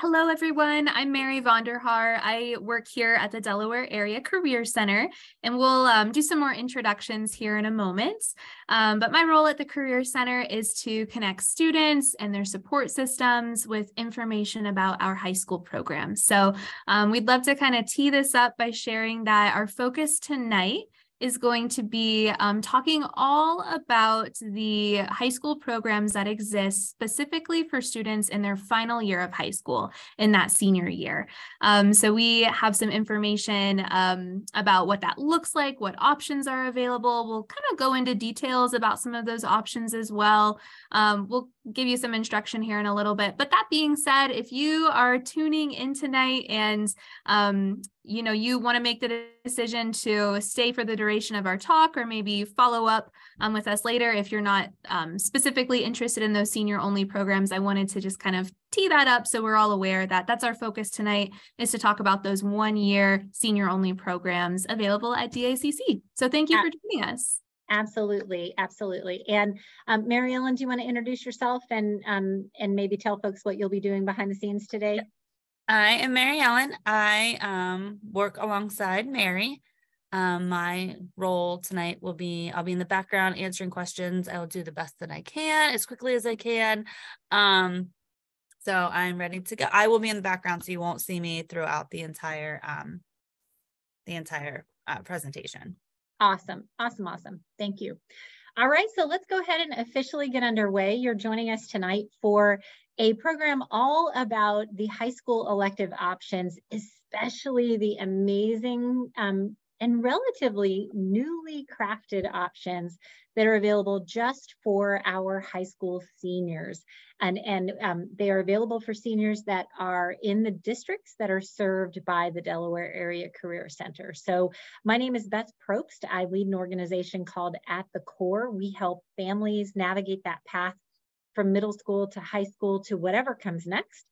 hello everyone. I'm Mary Vonderhaar. I work here at the Delaware Area Career Center, and we'll do some more introductions here in a moment. But my role at the Career Center is to connect students and their support systems with information about our high school programs. So we'd love to kind of tee this up by sharing that our focus tonight is going to be talking all about the high school programs that exist specifically for students in their final year of high school, in that senior year. So we have some information about what that looks like, what options are available. We'll kind of go into details about some of those options as well. We'll give you some instruction here in a little bit. But that being said, if you are tuning in tonight and you want to make the decision to stay for the duration of our talk, or maybe follow up with us later if you're not specifically interested in those senior only programs, I wanted to just kind of tee that up so we're all aware that that's our focus tonight, is to talk about those 1-year senior only programs available at DACC. So thank you for joining us. Absolutely. Absolutely. And Mary Ellen, do you want to introduce yourself and maybe tell folks what you'll be doing behind the scenes today? I am Mary Ellen. I work alongside Mary. My role tonight will be, I'll be in the background answering questions. I will do the best that I can as quickly as I can. So I'm ready to go. I will be in the background, so you won't see me throughout the entire presentation. Awesome. Thank you. All right, so let's go ahead and officially get underway. You're joining us tonight for a program all about the high school elective options, especially the amazing and relatively newly crafted options that are available just for our high school seniors. And they are available for seniors that are in the districts that are served by the Delaware Area Career Center. So my name is Beth Probst. I lead an organization called At the Core. We help families navigate that path from middle school to high school to whatever comes next,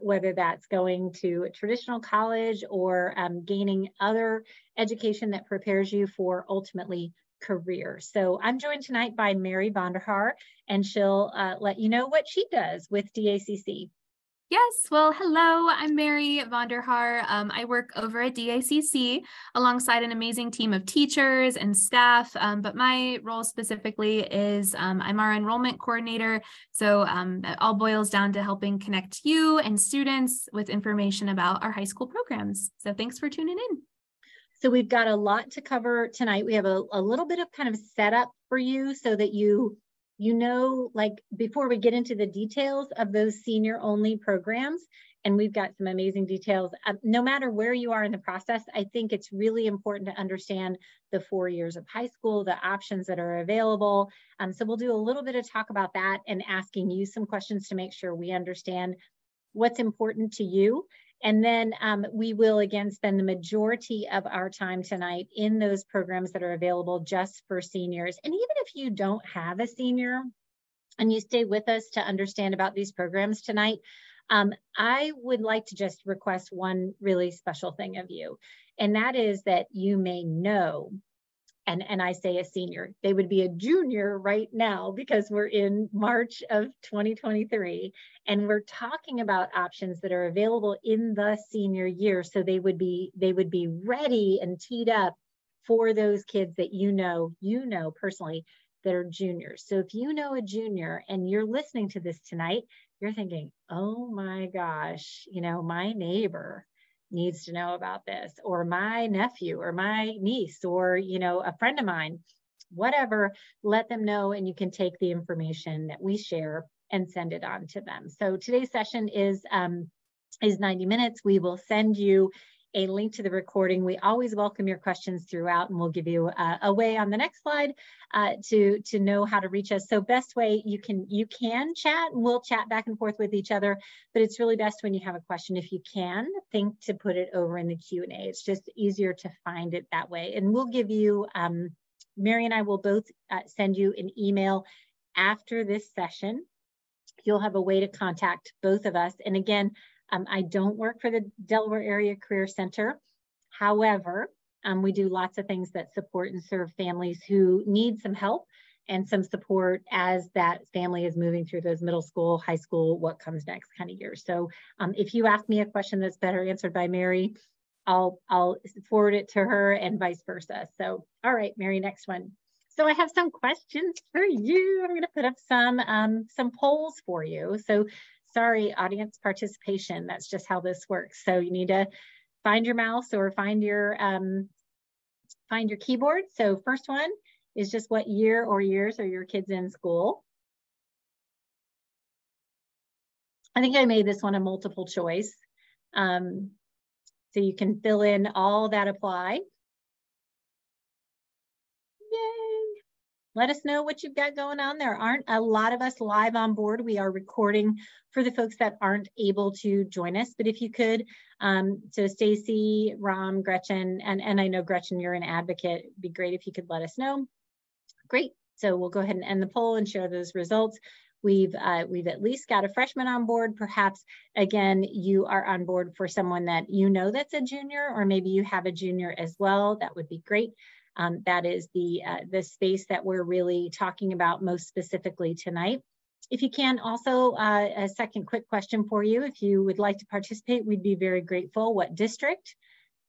whether that's going to a traditional college or gaining other education that prepares you for ultimately career. So I'm joined tonight by Mary Vonderhaar, and she'll let you know what she does with DACC. Yes, well, hello, I'm Mary Vonderhaar. I work over at DACC alongside an amazing team of teachers and staff, but my role specifically is I'm our enrollment coordinator. So it all boils down to helping connect you and students with information about our high school programs. So thanks for tuning in. So we've got a lot to cover tonight. We have a little bit of kind of setup for you so that you know, like before we get into the details of those senior only programs, and we've got some amazing details. No matter where you are in the process, I think it's really important to understand the 4 years of high school, the options that are available. So we'll do a little bit of talk about that and asking you some questions to make sure we understand what's important to you. And then we will again spend the majority of our time tonight in those programs that are available just for seniors. And even if you don't have a senior and you stay with us to understand about these programs tonight, I would like to just request one really special thing of you. And that is that you may know, and I say a senior, they would be a junior right now because we're in March of 2023, and we're talking about options that are available in the senior year. So they would be ready and teed up for those kids that you know personally that are juniors. So if you know a junior and you're listening to this tonight, you're thinking, oh my gosh, my neighbor needs to know about this, or my nephew or my niece, or a friend of mine, whatever, let them know, and you can take the information that we share and send it on to them. So today's session is 90 minutes. We will send you a link to the recording. We always welcome your questions throughout, and we'll give you a way on the next slide to know how to reach us. So best way, you can chat, and we'll chat back and forth with each other, but it's really best when you have a question, if you can, think to put it over in the Q&A. It's just easier to find it that way. And we'll give you, Mary and I will both send you an email after this session. You'll have a way to contact both of us. And again, I don't work for the Delaware Area Career Center. However, we do lots of things that support and serve families who need some help some support as that family is moving through those middle school, high school, what comes next kind of years. So if you ask me a question that's better answered by Mary, I'll forward it to her and vice versa. So, all right, Mary, next one. So I have some questions for you. I'm going to put up some polls for you. So sorry, audience participation. That's just how this works. So you need to find your mouse or find your keyboard. So first one is just what year or years are your kids in school? I think I made this one a multiple choice. So you can fill in all that apply. Yay. Let us know what you've got going on. There aren't a lot of us live on board. We are recording for the folks that aren't able to join us. But if you could, so Stacy, Ram, Gretchen, and I know Gretchen, you're an advocate. It'd be great if you could let us know. Great. So we'll go ahead and end the poll and share those results. We've at least got a freshman on board. Perhaps, again, you are on board for someone that you know that's a junior, or maybe you have a junior as well. That would be great. That is the space that we're really talking about most specifically tonight. If you can, also a second quick question for you. If you would like to participate, we'd be very grateful. What district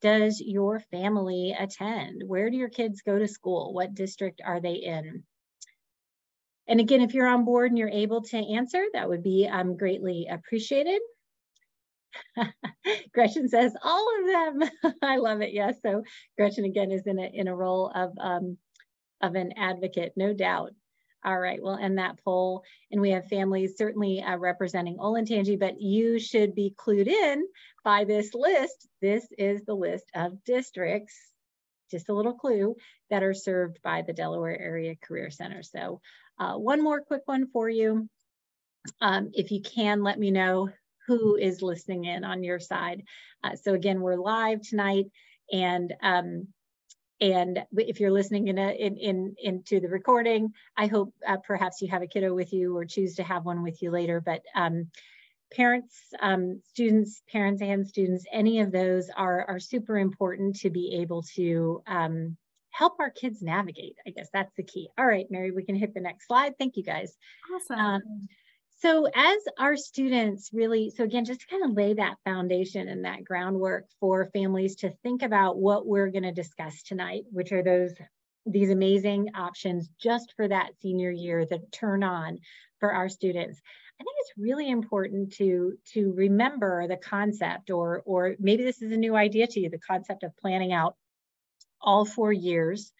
does your family attend? Where do your kids go to school? What district are they in? And again, if you're on board and you're able to answer, that would be greatly appreciated. Gretchen says, all of them. I love it. Yes. So Gretchen, again, is in a role of an advocate, no doubt. All right, we'll end that poll. And we have families certainly representing Olentangy, but you should be clued in by this list. This is the list of districts, just a little clue, that are served by the Delaware Area Career Center. So one more quick one for you. If you can, let me know who is listening in on your side. So again, we're live tonight, and if you're listening into the recording, I hope perhaps you have a kiddo with you or choose to have one with you later. But parents, students, parents and students, any of those are super important to be able to help our kids navigate. I guess that's the key. All right, Mary, we can hit the next slide. Thank you, guys. Awesome. So as our students really, so again, just to kind of lay that foundation and that groundwork for families to think about what we're going to discuss tonight, which are these amazing options just for that senior year that turn on for our students. I think it's really important to remember the concept, or maybe this is a new idea to you, the concept of planning out all 4 years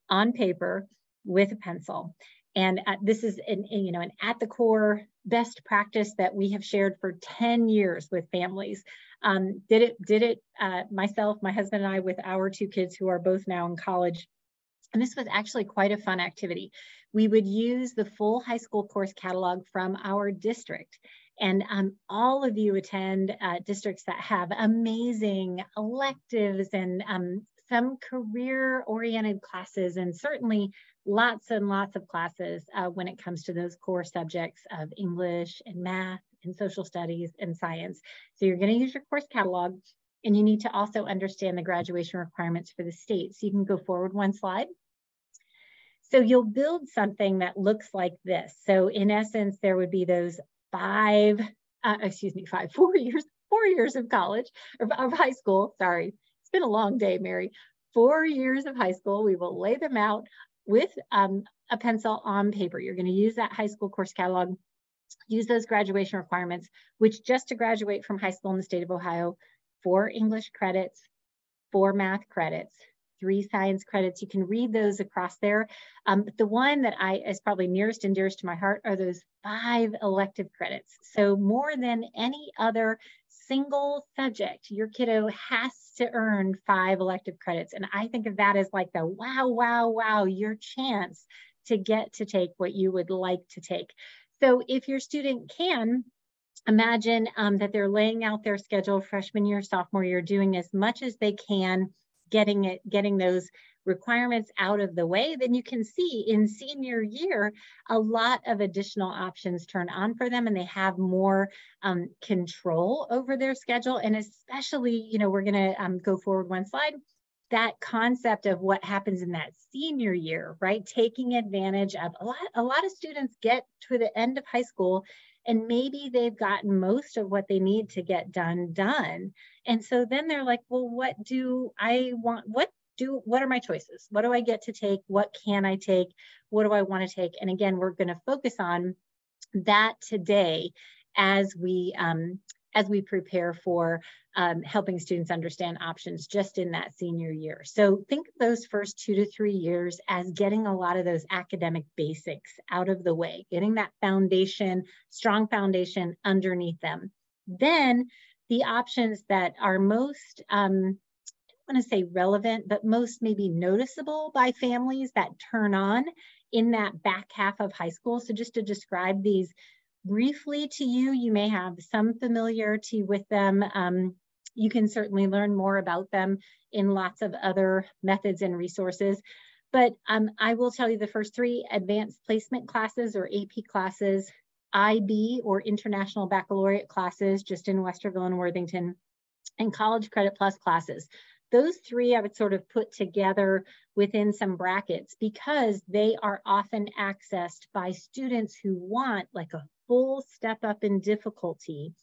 on paper with a pencil. And this is an at the core best practice that we have shared for 10 years with families. Did it myself, my husband and I, with our 2 kids who are both now in college. And this was actually quite a fun activity. We would use the full high school course catalog from our district. And all of you attend districts that have amazing electives and some career-oriented classes, and certainly lots and lots of classes when it comes to those core subjects of English and math and social studies and science. So you're going to use your course catalog, and you need to also understand the graduation requirements for the state. So you can go forward one slide. So you'll build something that looks like this. So in essence, there would be those 4 years of college, of high school, sorry. It's been a long day, Mary. 4 years of high school. We will lay them out with a pencil on paper. You're going to use that high school course catalog, use those graduation requirements, which just to graduate from high school in the state of Ohio, 4 English credits, 4 math credits, 3 science credits. You can read those across there. But the one that is probably nearest and dearest to my heart are those 5 elective credits. So more than any other single subject, your kiddo has to earn 5 elective credits. And I think of that as like the wow, your chance to get to take what you would like to take. So if your student can, imagine that they're laying out their schedule freshman year, sophomore year, doing as much as they can, getting those requirements out of the way, then you can see in senior year, a lot of additional options turn on for them, and they have more control over their schedule. And especially, we're going to go forward one slide. that concept of what happens in that senior year, right? Taking advantage of a lot of students get to the end of high school and maybe they've gotten most of what they need to get done. And so then they're like, well, what do I want? What are my choices? What do I get to take? What can I take? What do I want to take? And again, we're going to focus on that today as we prepare for helping students understand options just in that senior year. So think of those first 2 to 3 years as getting a lot of those academic basics out of the way, getting that foundation, strong foundation underneath them. Then the options that are most, I don't want to say relevant, but most maybe noticeable by families that turn on in that back half of high school. So just to describe these briefly to you, you may have some familiarity with them. You can certainly learn more about them in lots of other methods and resources. But I will tell you the first 3: advanced placement classes or AP classes, IB or international baccalaureate classes just in Westerville and Worthington, and college credit plus classes. Those 3 I would sort of put together within some brackets because they are often accessed by students who want like a full step up in difficulty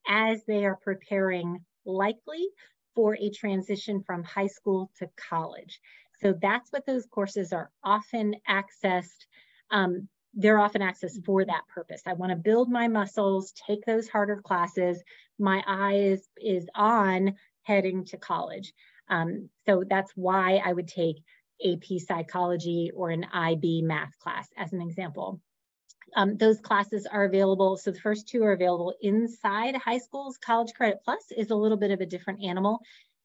as they are preparing likely for a transition from high school to college. So that's what those courses are often accessed. They're often accessed for that purpose. I want to build my muscles, take those harder classes. My eye is on heading to college. So that's why I would take AP psychology or an IB math class as an example. Those classes are available. So the first 2 are available inside high schools. College Credit Plus is a little bit of a different animal.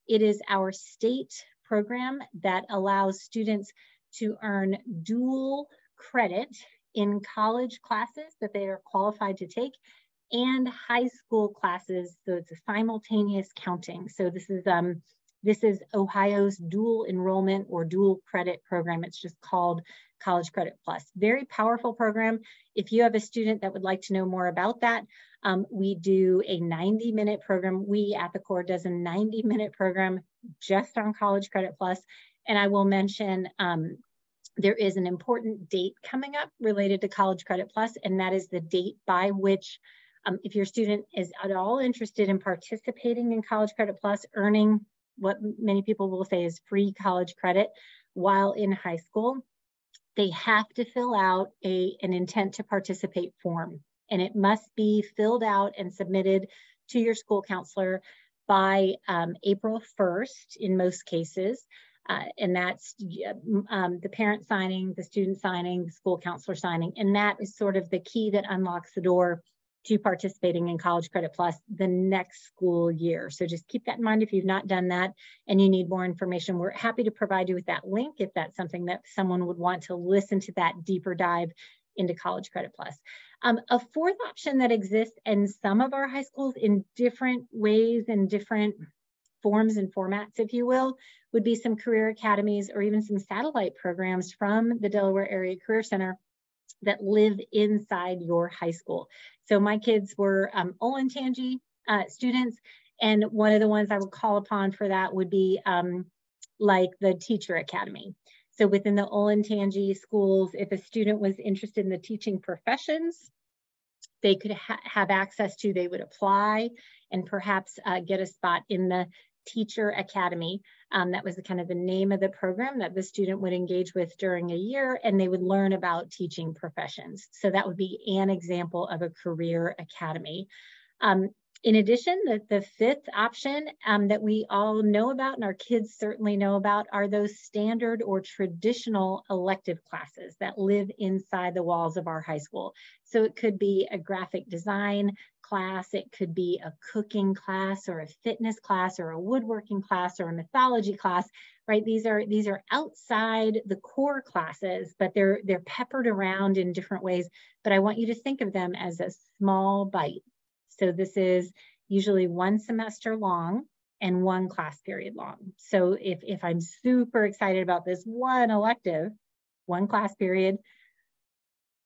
It is our state program that allows students to earn dual credit in college classes that they are qualified to take and high school classes. So it's a simultaneous counting. So this is Ohio's dual enrollment or dual credit program. It's just called College Credit Plus. Very powerful program. If you have a student that would like to know more about that, we do a 90-minute program. We at the Corps does a 90-minute program just on College Credit Plus. And I will mention there is an important date coming up related to College Credit Plus, and that is the date by which if your student is at all interested in participating in College Credit Plus, earning what many people will say is free college credit while in high school, they have to fill out an intent to participate form. And it must be filled out and submitted to your school counselor by April 1st in most cases. And that's the parent signing, the student signing, the school counselor signing. And that is sort of the key that unlocks the door to participating in College Credit Plus the next school year. So just keep that in mind if you've not done that and you need more information. We're happy to provide you with that link if that's something that someone would want to listen to that deeper dive into College Credit Plus. A fourth option that exists in some of our high schools in different ways and different forms and formats, if you will, would be some career academies or even some satellite programs from the Delaware Area Career Center that live inside your high school. So my kids were Olentangy students, and one of the ones I would call upon for that would be like the Teacher Academy. So within the Olentangy schools, if a student was interested in the teaching professions, they could have access to, they would apply and perhaps get a spot in the Teacher Academy. That was kind of the name of the program that the student would engage with during a year, and they would learn about teaching professions. So that would be an example of a career academy. In addition, the fifth option that we all know about and our kids certainly know about are those standard or traditional elective classes that live inside the walls of our high school. So it could be a graphic design class, it could be a cooking class or a fitness class or a woodworking class or a mythology class, right? These are outside the core classes, but they're peppered around in different ways. But I want you to think of them as a small bite. So this is usually one semester long and one class period long. So if I'm super excited about this one elective, one class period,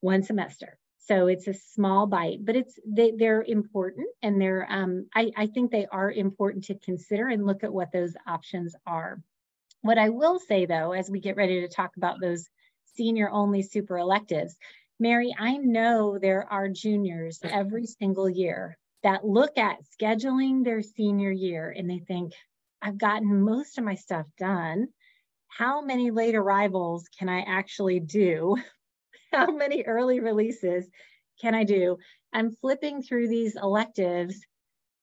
one semester. So it's a small bite, but they're important, and I think they are important to consider and look at what those options are. What I will say though, as we get ready to talk about those senior only super electives, Mary, I know there are juniors every single year that look at scheduling their senior year and they think, I've gotten most of my stuff done. How many late arrivals can I actually do? How many early releases can I do? I'm flipping through these electives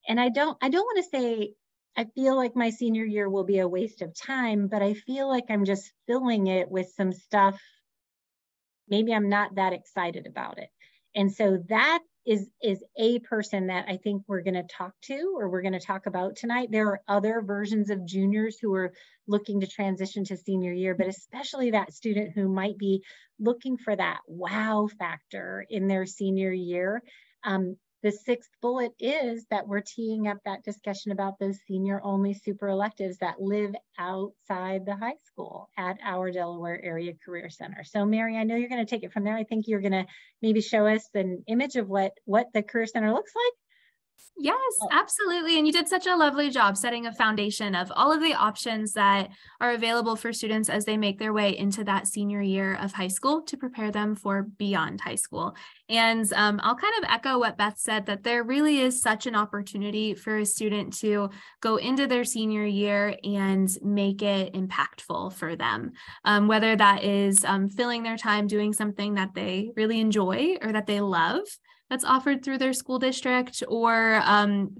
and I don't want to say I feel like my senior year will be a waste of time, but I feel like I'm just filling it with some stuff. Maybe I'm not that excited about it. And so that is a person that I think we're going to talk to, or we're going to talk about tonight. There are other versions of juniors who are looking to transition to senior year, but especially that student who might be looking for that wow factor in their senior year. The sixth bullet is that we're teeing up that discussion about those senior only super electives that live outside the high school at our Delaware Area Career Center. So Mary, I know you're going to take it from there. I think you're going to maybe show us an image of what the Career Center looks like. Yes, absolutely. And you did such a lovely job setting a foundation of all of the options that are available for students as they make their way into that senior year of high school to prepare them for beyond high school. And I'll kind of echo what Beth said, that there really is such an opportunity for a student to go into their senior year and make it impactful for them, whether that is filling their time doing something that they really enjoy or that they love, that's offered through their school district, or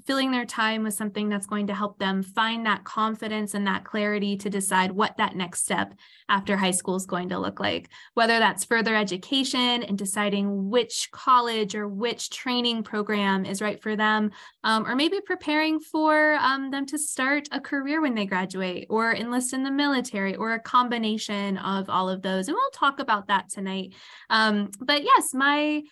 filling their time with something that's going to help them find that confidence and that clarity to decide what that next step after high school is going to look like, whether that's further education and deciding which college or which training program is right for them, or maybe preparing for them to start a career when they graduate or enlist in the military, or a combination of all of those. And we'll talk about that tonight. But yes, my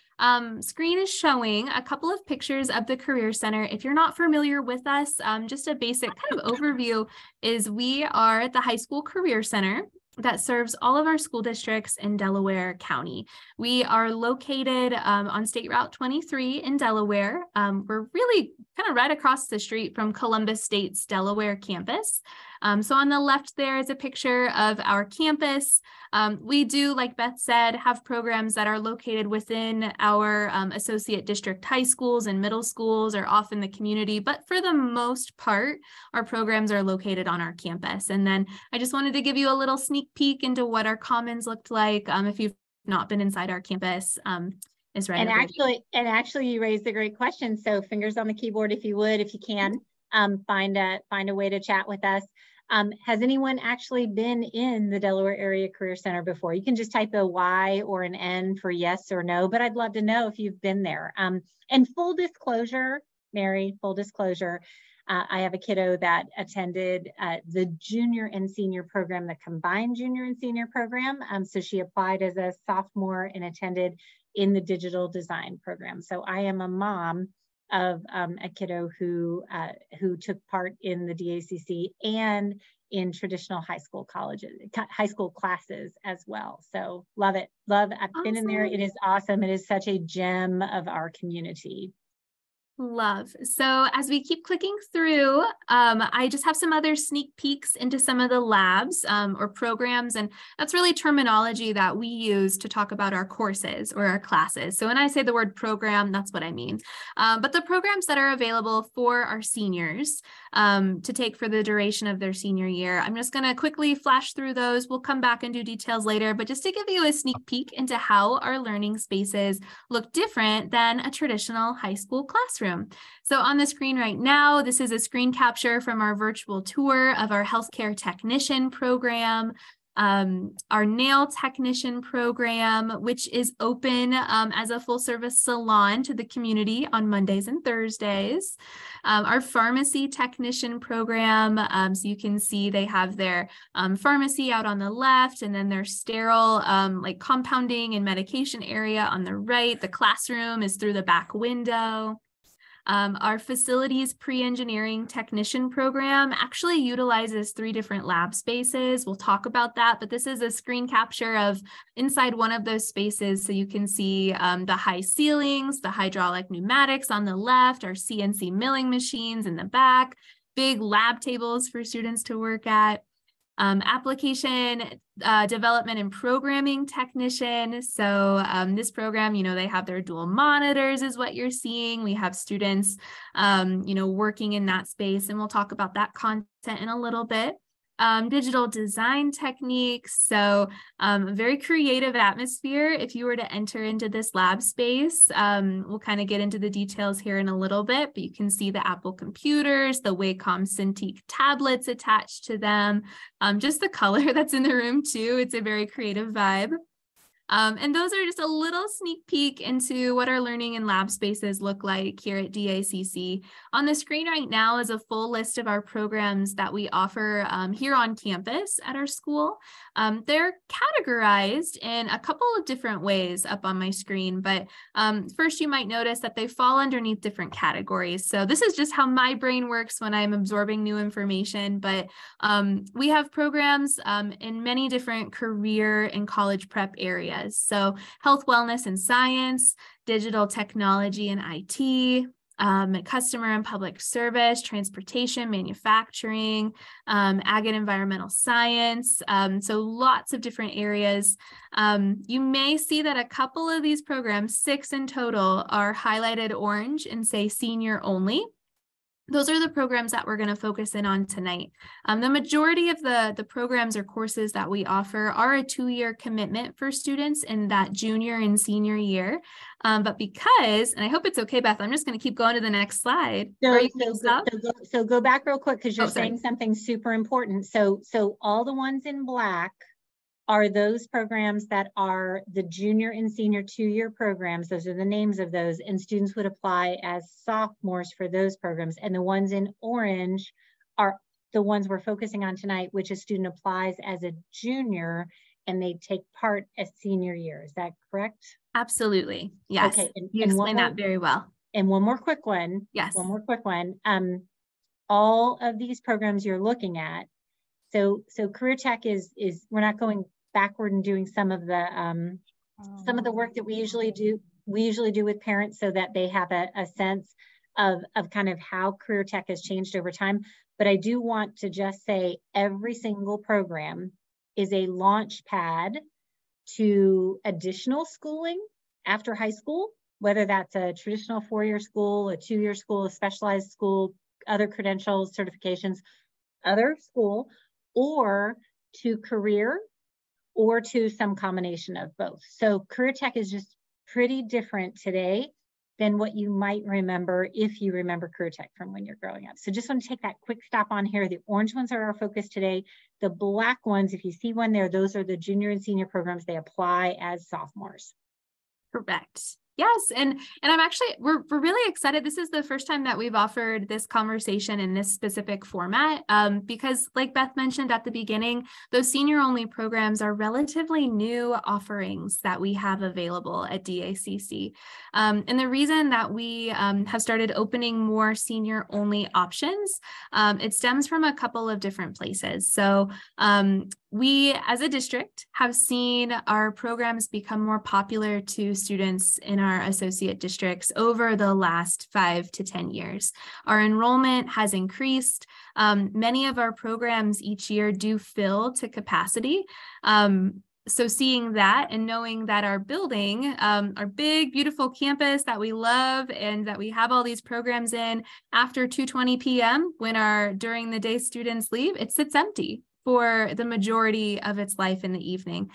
screen is showing a couple of pictures of the Career Center. If you're not familiar with us, just a basic kind of overview is we are the High School Career Center that serves all of our school districts in Delaware County. We are located on State Route 23 in Delaware. We're really kind of right across the street from Columbus State's Delaware campus. So on the left there is a picture of our campus. We do, like Beth said, have programs that are located within our associate district high schools and middle schools, or off in the community, but for the most part, our programs are located on our campus. And then I just wanted to give you a little sneak peek into what our commons looked like if you've not been inside our campus. Is right. And actually you raised a great question. So fingers on the keyboard if you would, if you can, find a way to chat with us. Has anyone actually been in the Delaware Area Career Center before? You can just type a Y or an N for yes or no, but I'd love to know if you've been there. And full disclosure, Mary, full disclosure, I have a kiddo that attended the junior and senior program, the combined junior and senior program. So she applied as a sophomore and attended in the digital design program. So I am a mom of a kiddo who took part in the DACC and in traditional high school classes as well. So love it. I've been in there. It is awesome. It is such a gem of our community. Love. So as we keep clicking through, I just have some other sneak peeks into some of the labs or programs, and that's really terminology that we use to talk about our courses or our classes. So when I say the word program, that's what I mean. But the programs that are available for our seniors to take for the duration of their senior year, I'm just going to quickly flash through those. We'll come back and do details later, but just to give you a sneak peek into how our learning spaces look different than a traditional high school classroom. So on the screen right now, this is a screen capture from our virtual tour of our healthcare technician program, our nail technician program, which is open as a full service salon to the community on Mondays and Thursdays, our pharmacy technician program. So you can see they have their pharmacy out on the left, and then their sterile like compounding and medication area on the right. The classroom is through the back window. Our facilities pre-engineering technician program actually utilizes 3 different lab spaces. We'll talk about that, but this is a screen capture of inside one of those spaces. So you can see the high ceilings, the hydraulic pneumatics on the left, our CNC milling machines in the back, big lab tables for students to work at. application development and programming technician. So this program, they have their dual monitors is what you're seeing. We have students, working in that space, and we'll talk about that content in a little bit. Digital design techniques. So a very creative atmosphere. If you were to enter into this lab space, we'll kind of get into the details here in a little bit, but you can see the Apple computers, the Wacom Cintiq tablets attached to them, just the color that's in the room too. It's a very creative vibe. And those are just a little sneak peek into what our learning and lab spaces look like here at DACC. On the screen right now is a full list of our programs that we offer here on campus at our school. They're categorized in a couple of different ways up on my screen, but first you might notice that they fall underneath different categories. So this is just how my brain works when I'm absorbing new information, but we have programs in many different career and college prep areas. So health, wellness, and science, digital technology and IT, customer and public service, transportation, manufacturing, ag and environmental science. So lots of different areas. You may see that a couple of these programs, 6 in total, are highlighted orange and say senior only. Those are the programs that we're going to focus in on tonight. The majority of the programs or courses that we offer are a 2-year commitment for students in that junior and senior year. But because, and I hope it's okay, Beth, I'm just going to keep going to the next slide. So go back real quick because you're saying something super important. So all the ones in black are those programs that are the junior and senior 2-year programs. Those are the names of those, and students would apply as sophomores for those programs. And the ones in orange are the ones we're focusing on tonight, which a student applies as a junior and they take part as senior year. Is that correct? Absolutely. Yes. Okay. You explained that very well. And one more quick one. Yes. One more quick one. All of these programs you're looking at. So career tech is we're not going backward and doing some of the work that we usually do with parents so that they have a sense of kind of how career tech has changed over time. But I do want to just say every single program is a launch pad to additional schooling after high school, whether that's a traditional 4-year school, a 2-year school, a specialized school, other credentials, certifications, other school, or to career, or to some combination of both. So career tech is just pretty different today than what you might remember if you remember career tech from when you're growing up. So just want to take that quick stop on here. The orange ones are our focus today. The black ones, if you see one there, those are the junior and senior programs. They apply as sophomores. Correct. Yes. And I'm actually, we're really excited. This is the first time that we've offered this conversation in this specific format because like Beth mentioned at the beginning, those senior only programs are relatively new offerings that we have available at DACC. And the reason that we have started opening more senior only options, it stems from a couple of different places. So we as a district have seen our programs become more popular to students in our associate districts over the last 5 to 10 years. Our enrollment has increased. Many of our programs each year do fill to capacity. So seeing that and knowing that our building, our big, beautiful campus that we love and that we have all these programs in after 2:20 p.m. when our during the day students leave, it sits empty for the majority of its life in the evening.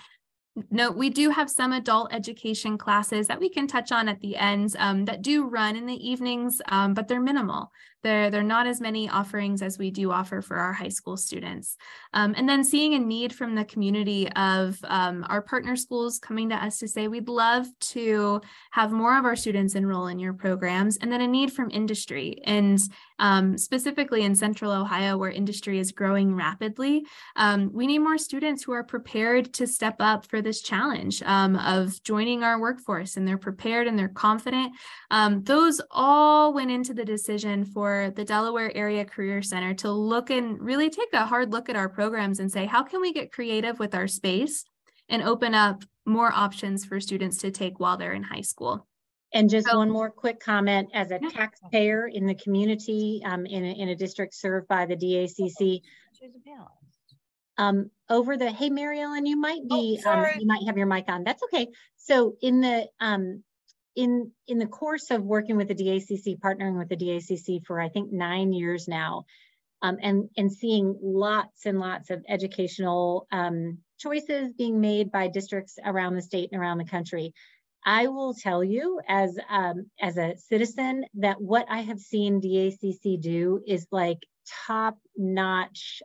No, we do have some adult education classes that we can touch on at the end that do run in the evenings, but they're minimal. They're not as many offerings as we do offer for our high school students. And then seeing a need from the community of our partner schools coming to us to say, we'd love to have more of our students enroll in your programs, and then a need from industry. And specifically in Central Ohio, where industry is growing rapidly, we need more students who are prepared to step up for this challenge of joining our workforce, and they're prepared and they're confident. Those all went into the decision for the Delaware Area Career Center to look and really take a hard look at our programs and say, how can we get creative with our space and open up more options for students to take while they're in high school? And just one more quick comment, as a taxpayer in the community, in a district served by the DACC, Hey, Mary Ellen, you might be, sorry. you might have your mic on. That's okay. So in the course of working with the DACC, partnering with the DACC for, I think, 9 years now, and seeing lots and lots of educational choices being made by districts around the state and around the country, I will tell you as a citizen that what I have seen DACC do is like top-notch,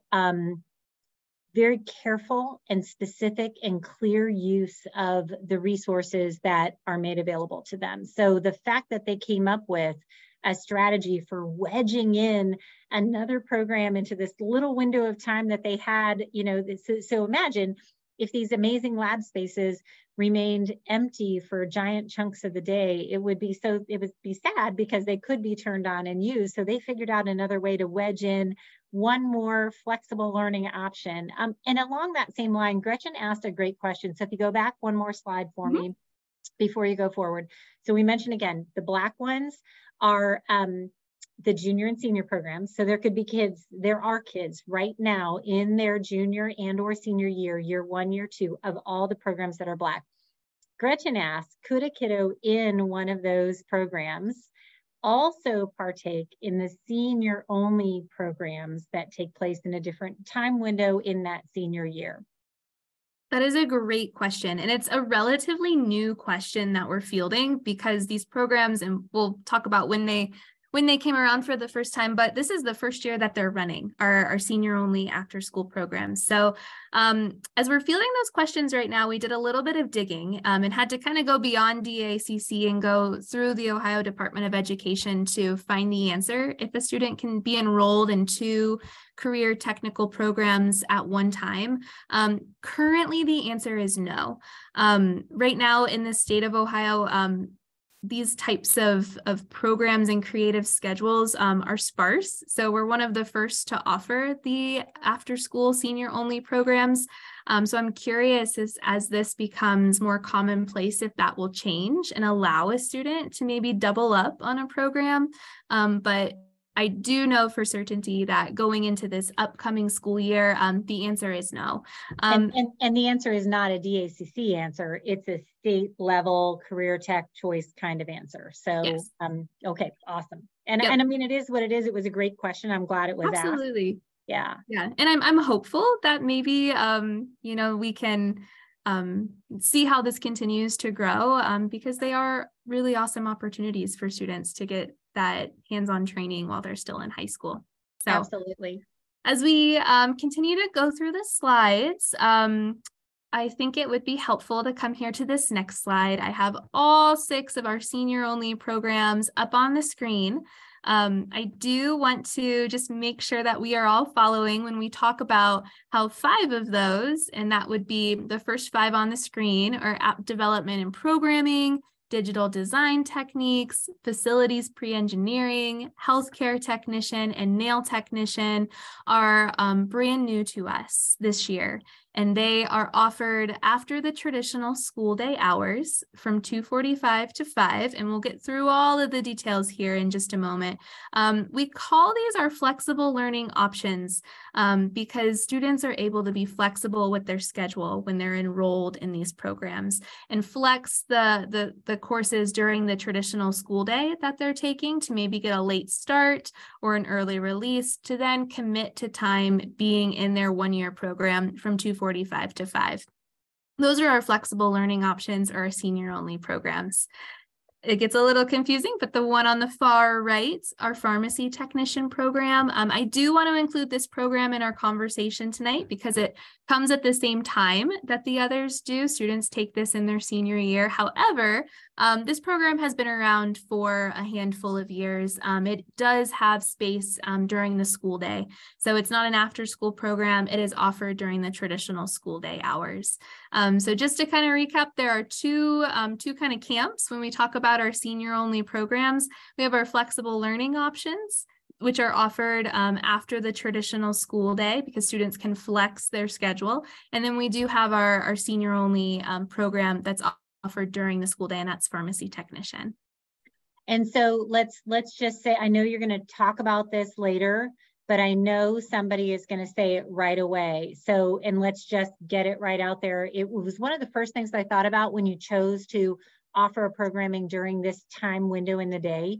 very careful and specific and clear use of the resources that are made available to them. So the fact that they came up with a strategy for wedging in another program into this little window of time that they had, so imagine if these amazing lab spaces remained empty for giant chunks of the day, it would be sad because they could be turned on and used. So they figured out another way to wedge in one more flexible learning option. And along that same line, Gretchen asked a great question. So if you go back one more slide for me before you go forward. So we mentioned again, the Black ones are the junior and senior programs. So there are kids right now in their junior and or senior year 1, year 2 of all the programs that are Black. Gretchen asked, could a kiddo in one of those programs also partake in the senior only programs that take place in a different time window in that senior year? That is a great question. And it's a relatively new question that we're fielding because these programs, and we'll talk about when they came around for the first time, but this is the first year that they're running our senior only after school programs. So as we're fielding those questions right now, we did a little bit of digging and had to kind of go beyond DACC and go through the Ohio Department of Education to find the answer. If a student can be enrolled in 2 career technical programs at one time, currently the answer is no. Right now in the state of Ohio, these types of programs and creative schedules are sparse. So we're one of the first to offer the after school senior only programs. So I'm curious as this becomes more commonplace, if that will change and allow a student to maybe double up on a program. But I do know for certainty that going into this upcoming school year, the answer is no. And the answer is not a DACC answer. It's a state level career tech choice kind of answer. So, yes. Okay, awesome. And I mean, it is what it is. It was a great question. I'm glad it was asked. Absolutely. Yeah. Yeah. And I'm hopeful that maybe, we can see how this continues to grow because they are really awesome opportunities for students to get that hands-on training while they're still in high school. So absolutely. As we continue to go through the slides, I think it would be helpful to come here to this next slide. I have all 6 of our senior only programs up on the screen. I do want to just make sure that we are all following when we talk about how 5 of those, and that would be the first 5 on the screen, are app development and programming, digital design techniques, facilities pre-engineering, healthcare technician, and nail technician are brand new to us this year. And they are offered after the traditional school day hours from 2:45 to 5. And we'll get through all of the details here in just a moment. We call these our flexible learning options because students are able to be flexible with their schedule when they're enrolled in these programs and flex the courses during the traditional school day that they're taking to maybe get a late start or an early release to then commit to time being in their 1-year program from 2:45 to 5. Those are our flexible learning options or our senior only programs. It gets a little confusing, but the one on the far right, our pharmacy technician program, I do want to include this program in our conversation tonight because it comes at the same time that the others do. Students take this in their senior year. However, this program has been around for a handful of years. It does have space during the school day. So it's not an after-school program. It is offered during the traditional school day hours. So just to kind of recap, there are two kind of camps when we talk about our senior-only programs. We have our flexible learning options, which are offered after the traditional school day because students can flex their schedule. And then we do have our senior-only program that's offered during the school day, and that's pharmacy technician. And so let's just say, I know you're going to talk about this later, but I know somebody is going to say it right away. So, and let's just get it right out there. It was one of the first things I thought about when you chose to offer programming during this time window in the day.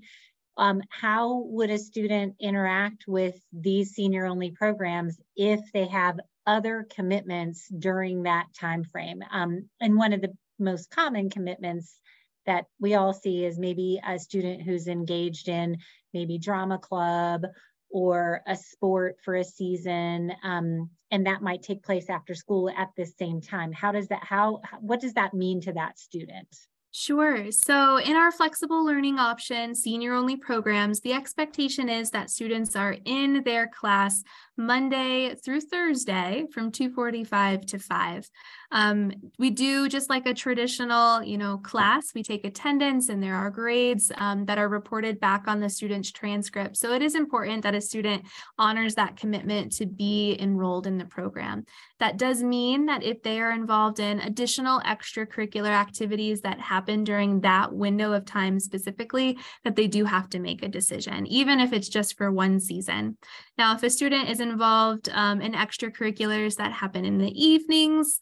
How would a student interact with these senior only programs if they have other commitments during that time frame? And one of the most common commitments that we all see is maybe a student who's engaged in maybe drama club or a sport for a season, and that might take place after school at the same time. What does that mean to that student? Sure. So in our flexible learning option, senior only programs, the expectation is that students are in their class Monday through Thursday from 2:45 to 5. We do just like a traditional, class. We take attendance and there are grades that are reported back on the student's transcript. So it is important that a student honors that commitment to be enrolled in the program. That does mean that if they are involved in additional extracurricular activities that happen during that window of time specifically, that they do have to make a decision, even if it's just for one season. Now, if a student is involved in extracurriculars that happen in the evenings,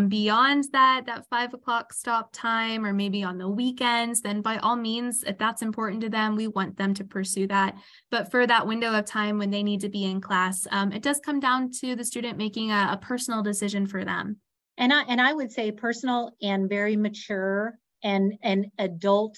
beyond that 5 o'clock stop time, or maybe on the weekends, then by all means, if that's important to them, we want them to pursue that. But for that window of time when they need to be in class, it does come down to the student making a personal decision for them. And I would say personal and very mature and an adult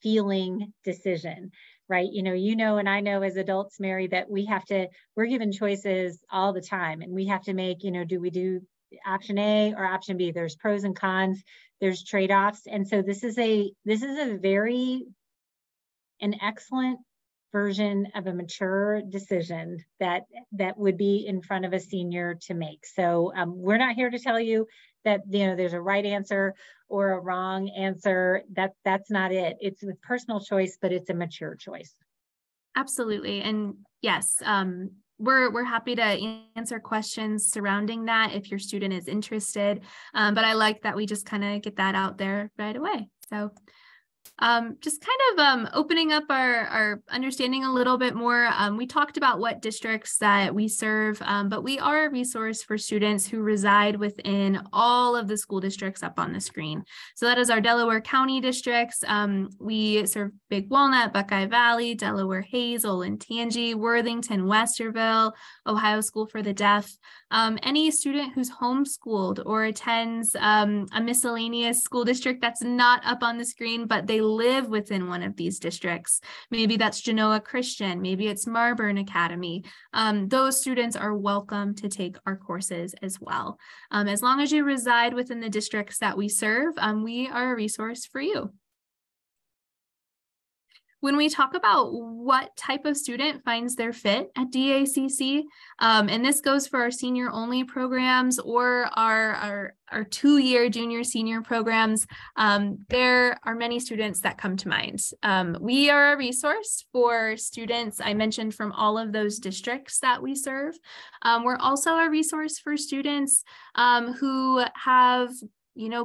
feeling decision. Right. And I know as adults, Mary, that we're given choices all the time, and we have to make, do we do option A or option B? There's pros and cons, there's trade-offs. And so this is an excellent version of a mature decision that would be in front of a senior to make. So we're not here to tell you that there's a right answer or a wrong answer. That's not it. It's a personal choice, but it's a mature choice. Absolutely. And yes, we're happy to answer questions surrounding that if your student is interested. But I like that we just kind of get that out there right away. So just kind of opening up our understanding a little bit more. We talked about what districts that we serve, but we are a resource for students who reside within all of the school districts up on the screen. So that is our Delaware County districts. We serve Big Walnut, Buckeye Valley, Delaware Hazel, and Olentangy, Worthington, Westerville, Ohio School for the Deaf. Any student who's homeschooled or attends a miscellaneous school district that's not up on the screen, but they live within one of these districts. Maybe that's Genoa Christian, maybe it's Marburn Academy. Those students are welcome to take our courses as well. As long as you reside within the districts that we serve, we are a resource for you. When we talk about what type of student finds their fit at DACC, and this goes for our senior only programs or our 2-year junior senior programs, there are many students that come to mind. We are a resource for students I mentioned from all of those districts that we serve. We're also a resource for students who have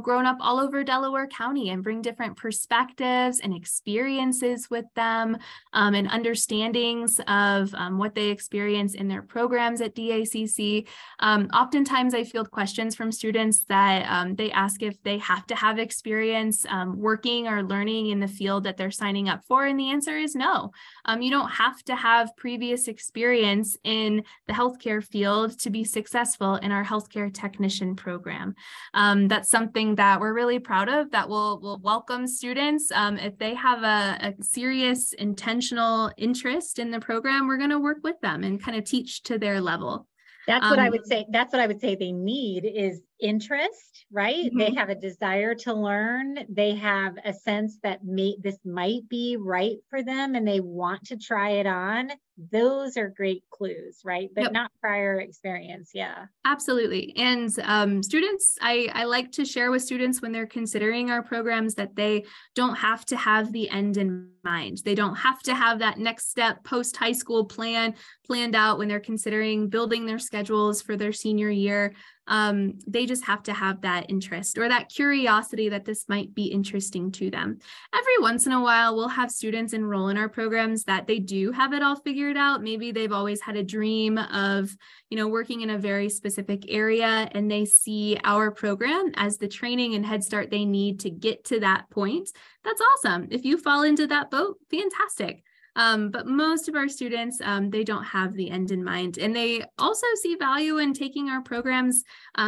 grown up all over Delaware County and bring different perspectives and experiences with them, and understandings of what they experience in their programs at DACC. Oftentimes I field questions from students that they ask if they have to have experience working or learning in the field that they're signing up for. And the answer is no. You don't have to have previous experience in the healthcare field to be successful in our healthcare technician program. That's something that we're really proud of, that will welcome students. If they have a serious intentional interest in the program, we're going to work with them and kind of teach to their level. That's what I would say. That's what I would say they need is interest, right? Mm-hmm. They have a desire to learn. They have a sense that this might be right for them and they want to try it on. Those are great clues, right? But not prior experience. Yeah, absolutely. And students, I like to share with students when they're considering our programs that they don't have to have the end in mind. They don't have to have that next step post high school planned out when they're considering building their schedules for their senior year. They just have to have that interest or that curiosity that this might be interesting to them. Every once in a while, we'll have students enroll in our programs that they do have it all figured out. Maybe they've always had a dream of, working in a very specific area, and they see our program as the training and head start they need to get to that point. That's awesome. If you fall into that boat, fantastic. But most of our students, they don't have the end in mind, and they also see value in taking our programs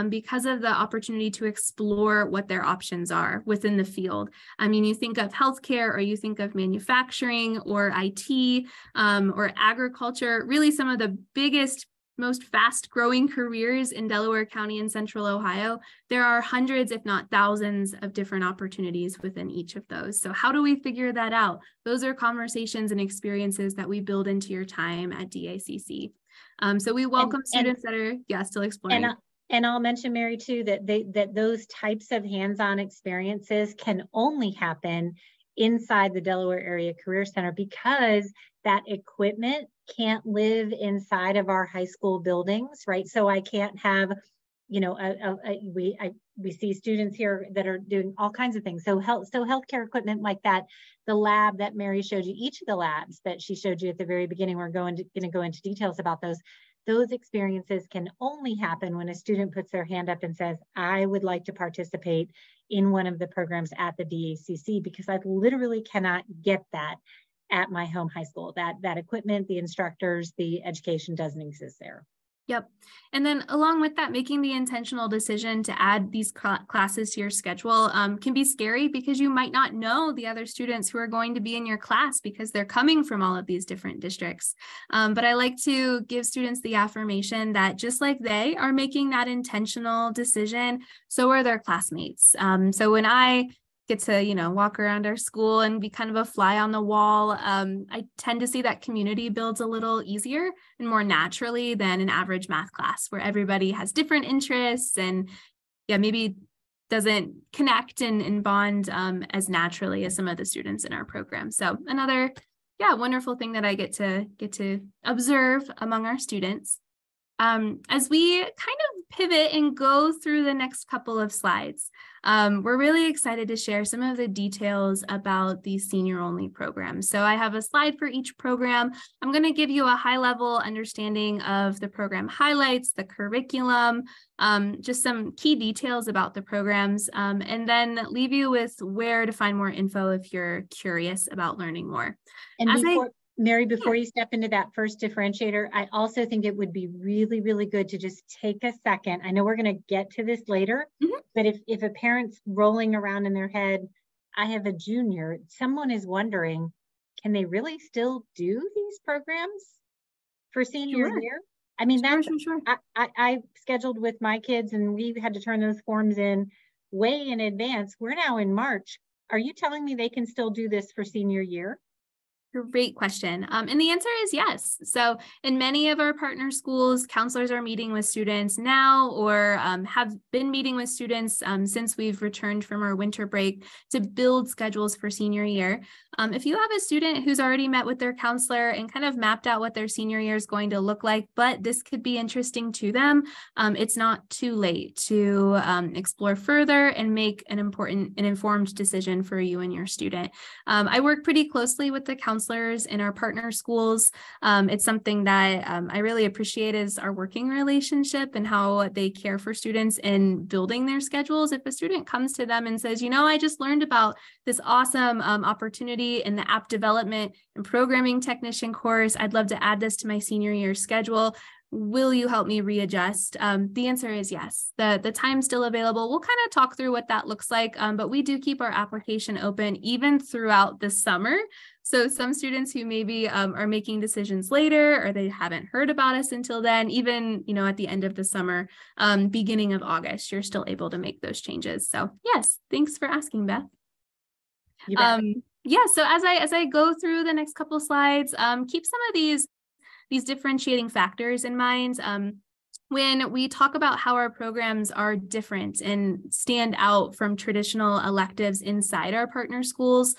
because of the opportunity to explore what their options are within the field. I mean, you think of healthcare, or you think of manufacturing, or IT, or agriculture, really some of the biggest, most fast-growing careers in Delaware County and Central Ohio. There are hundreds, if not thousands, of different opportunities within each of those. So how do we figure that out? Those are conversations and experiences that we build into your time at DACC. So we welcome students that are still exploring. And I'll mention, Mary, too, that those types of hands-on experiences can only happen inside the Delaware Area Career Center, because that equipment can't live inside of our high school buildings, right? So I can't have, we see students here that are doing all kinds of things. So healthcare equipment like that, the lab that Mary showed you, each of the labs that she showed you at the very beginning, we're going to go into details about those. Those experiences can only happen when a student puts their hand up and says, I would like to participate in one of the programs at the DACC, because I literally cannot get that at my home high school. That equipment, the instructors, the education doesn't exist there. Yep. And then along with that, making the intentional decision to add these classes to your schedule can be scary, because you might not know the other students who are going to be in your class because they're coming from all of these different districts. But I like to give students the affirmation that just like they are making that intentional decision, so are their classmates. So when I get to, walk around our school and be kind of a fly on the wall, I tend to see that community builds a little easier and more naturally than an average math class where everybody has different interests and maybe doesn't connect and bond as naturally as some of the students in our program. So another wonderful thing that I get to observe among our students. As we kind of pivot and go through the next couple of slides, we're really excited to share some of the details about these senior-only programs. So I have a slide for each program. I'm going to give you a high-level understanding of the program highlights, the curriculum, just some key details about the programs, and then leave you with where to find more info if you're curious about learning more. And Mary, before you step into that first differentiator, I also think it would be really, really good to just take a second. I know we're going to get to this later, but if a parent's rolling around in their head, I have a junior, someone is wondering, can they really still do these programs for senior year? I mean, sure. I scheduled with my kids and we had to turn those forms in way in advance. We're now in March. Are you telling me they can still do this for senior year? Great question. And the answer is yes. So in many of our partner schools, counselors are meeting with students now or have been meeting with students since we've returned from our winter break to build schedules for senior year. If you have a student who's already met with their counselor and kind of mapped out what their senior year is going to look like, but this could be interesting to them, it's not too late to explore further and make an informed decision for you and your student. I work pretty closely with the counselors in our partner schools. It's something that I really appreciate is our working relationship and how they care for students in building their schedules. If a student comes to them and says, I just learned about this awesome opportunity in the app development and programming technician course, I'd love to add this to my senior year schedule. Will you help me readjust? The answer is yes. The time's still available. We'll kind of talk through what that looks like, but we do keep our application open even throughout the summer. So some students who maybe are making decisions later or they haven't heard about us until then, even at the end of the summer, beginning of August, you're still able to make those changes. So yes, thanks for asking, Beth. So as I go through the next couple slides, keep some of these differentiating factors in mind. When we talk about how our programs are different and stand out from traditional electives inside our partner schools,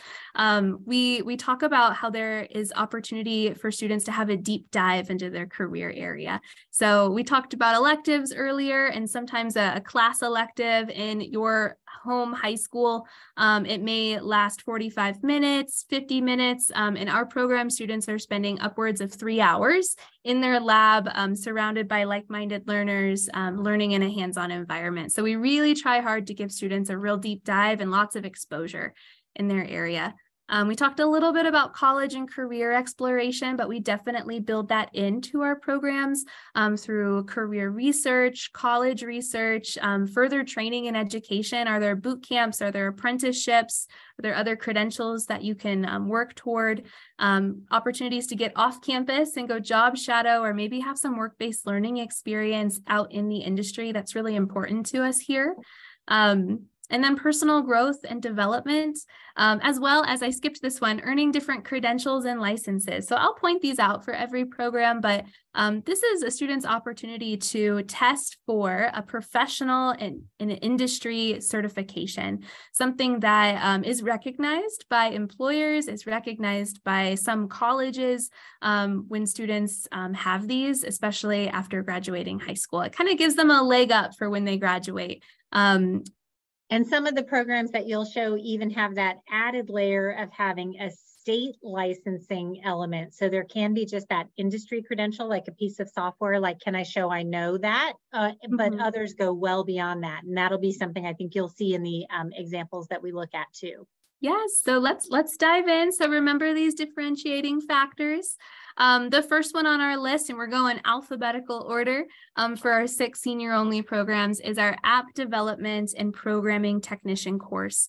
We talk about how there is opportunity for students to have a deep dive into their career area. So we talked about electives earlier, and sometimes a class elective in your home high school, it may last 45 minutes, 50 minutes. In our program, students are spending upwards of 3 hours in their lab, surrounded by like-minded learners, learning in a hands-on environment. So we really try hard to give students a real deep dive and lots of exposure in their area. We talked a little bit about college and career exploration, but we definitely build that into our programs through career research, college research, further training and education. Are there boot camps? Are there apprenticeships? Are there other credentials that you can work toward? Opportunities to get off campus and go job shadow, or maybe have some work-based learning experience out in the industry. That's really important to us here. And then personal growth and development, as well as, I skipped this one, earning different credentials and licenses. So I'll point these out for every program, but this is a student's opportunity to test for a professional and an industry certification, something that is recognized by employers, is recognized by some colleges when students have these, especially after graduating high school. It kind of gives them a leg up for when they graduate. And some of the programs that you'll show even have that added layer of having a state licensing element. So there can be just that industry credential, like a piece of software, like, can I show I know that? But others go well beyond that. And that'll be something I think you'll see in the examples that we look at too. Yes, so let's dive in. So remember these differentiating factors. The first one on our list, and we're going alphabetical order for our 6 senior-only programs, is our App Development and Programming Technician course.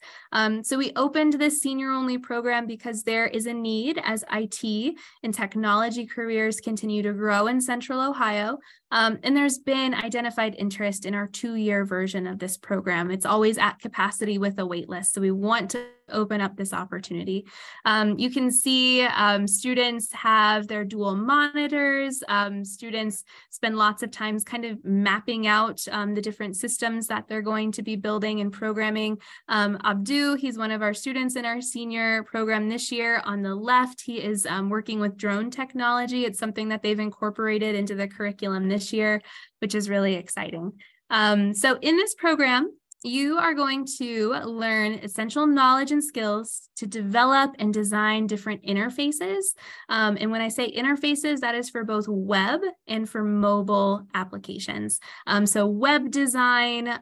So we opened this senior-only program because there is a need as IT and technology careers continue to grow in Central Ohio. And there's been identified interest in our 2-year version of this program. It's always at capacity with a wait list, so we want to open up this opportunity. You can see students have their dual monitors. Students spend lots of times kind of mapping out the different systems that they're going to be building and programming. Abdu, he's one of our students in our senior program this year. On the left, he is working with drone technology. It's something that they've incorporated into the curriculum this year, which is really exciting. So in this program, you are going to learn essential knowledge and skills to develop and design different interfaces. And when I say interfaces, that is for both web and for mobile applications. So web design,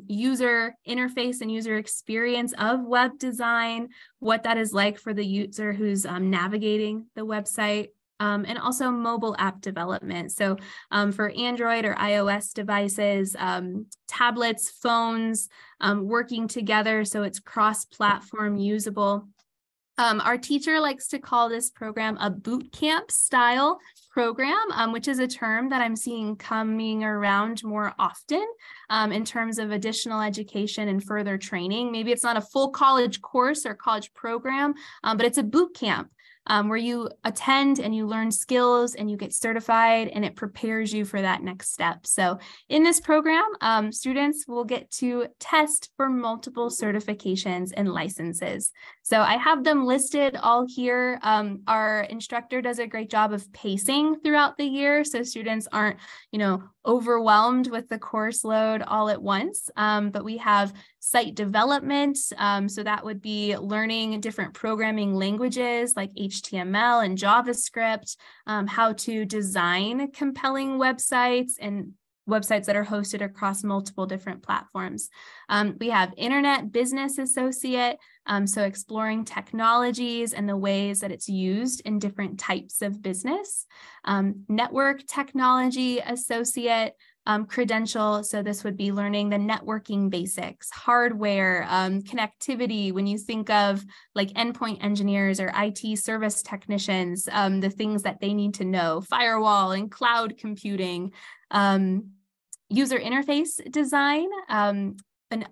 user interface and user experience of web design, what that is like for the user who's navigating the website. And also mobile app development. So for Android or iOS devices, tablets, phones, working together so it's cross-platform usable. Our teacher likes to call this program a boot camp style program, which is a term that I'm seeing coming around more often in terms of additional education and further training. Maybe it's not a full college course or college program, but it's a boot camp. Where you attend and you learn skills and you get certified, and it prepares you for that next step. So in this program, students will get to test for multiple certifications and licenses. So I have them listed all here. Our instructor does a great job of pacing throughout the year, so students aren't, overwhelmed with the course load all at once. But we have site development. So that would be learning different programming languages like HTML and JavaScript, how to design compelling websites and websites that are hosted across multiple different platforms. We have Internet Business Associate, so exploring technologies and the ways that it's used in different types of business. Network Technology Associate, credential, so this would be learning the networking basics, hardware, connectivity. When you think of like endpoint engineers or IT service technicians, the things that they need to know, firewall and cloud computing. User interface design, an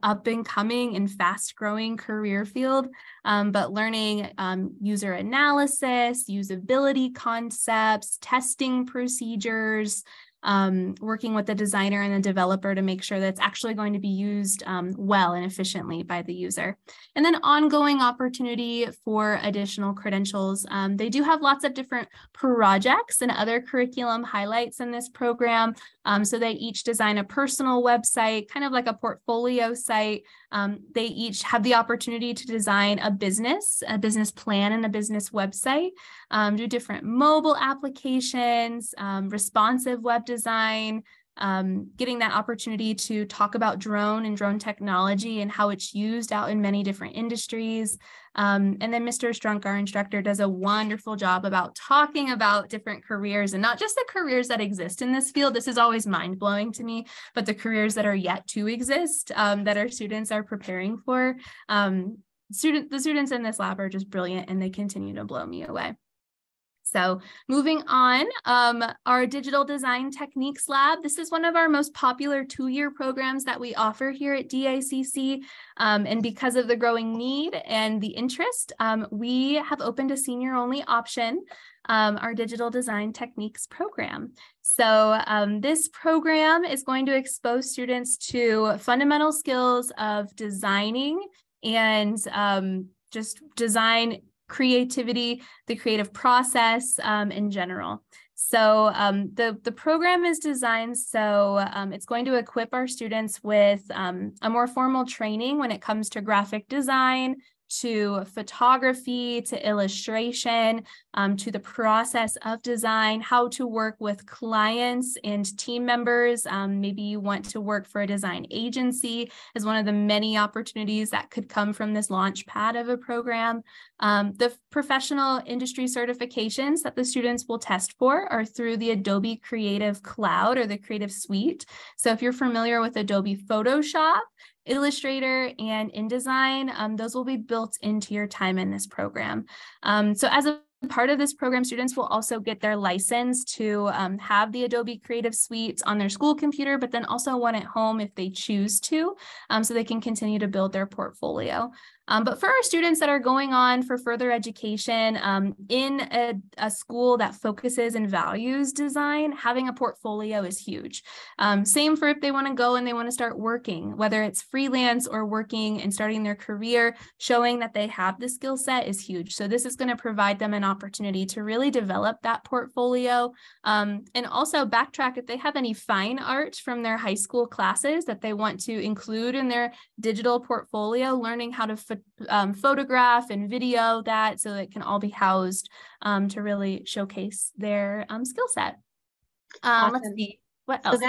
up and coming and fast growing career field, but learning user analysis, usability concepts, testing procedures, working with the designer and the developer to make sure that it's actually going to be used well and efficiently by the user. And then ongoing opportunity for additional credentials. They do have lots of different projects and other curriculum highlights in this program. So they each design a personal website, kind of like a portfolio site. They each have the opportunity to design a business plan, and a business website, do different mobile applications, responsive web design, getting that opportunity to talk about drone and drone technology and how it's used out in many different industries. And then Mr. Strunk, our instructor, does a wonderful job about talking about different careers, and not just the careers that exist in this field. This is always mind-blowing to me, but the careers that are yet to exist, that our students are preparing for. The students in this lab are just brilliant, and they continue to blow me away. So moving on, our Digital Design Techniques Lab. This is one of our most popular 2-year programs that we offer here at DACC. And because of the growing need and the interest, we have opened a senior-only option, our Digital Design Techniques program. So this program is going to expose students to fundamental skills of designing and just design creativity, the creative process in general. So the program is designed so it's going to equip our students with a more formal training when it comes to graphic design, to photography, to illustration, to the process of design, how to work with clients and team members. Maybe you want to work for a design agency as one of the many opportunities that could come from this launch pad of a program. The professional industry certifications that the students will test for are through the Adobe Creative Cloud or the Creative Suite. So if you're familiar with Adobe Photoshop, Illustrator, and InDesign, those will be built into your time in this program. So as a part of this program, students will also get their license to have the Adobe Creative Suite on their school computer, but then also one at home if they choose to, so they can continue to build their portfolio. But for our students that are going on for further education in a school that focuses and values design, having a portfolio is huge. Same for if they want to go and they want to start working, whether it's freelance or working and starting their career, showing that they have the skill set is huge. So this is going to provide them an opportunity to really develop that portfolio, and also backtrack if they have any fine art from their high school classes that they want to include in their digital portfolio, learning how to photograph and video that so it can all be housed to really showcase their skill set. Awesome. Let's see, what else?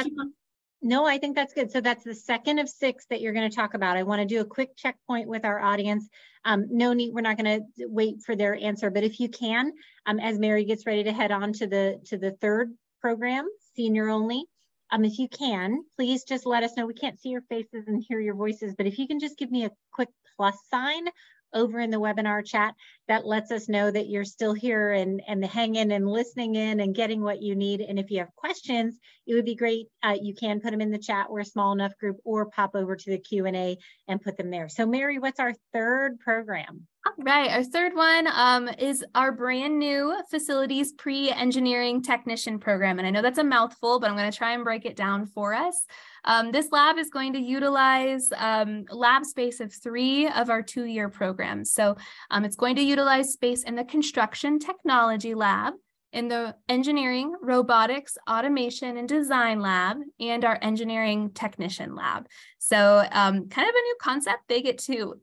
No, I think that's good. So that's the second of 6 that you're going to talk about. I want to do a quick checkpoint with our audience. No need, we're not going to wait for their answer, but if you can, as Mary gets ready to head on to the third program, senior only, if you can, please just let us know. We can't see your faces and hear your voices, but if you can just give me a quick plus sign over in the webinar chat, that lets us know that you're still here and hanging and listening in and getting what you need. And if you have questions, it would be great. You can put them in the chat. We're a small enough group, or pop over to the Q&A and put them there. So Mary, what's our third program? All right, our third one is our brand new facilities pre-engineering technician program. And I know that's a mouthful, but I'm going to try and break it down for us. This lab is going to utilize lab space of 3 of our 2-year programs. So it's going to utilize space in the construction technology lab, in the engineering, robotics, automation, and design lab, and our engineering technician lab. So kind of a new concept. They get to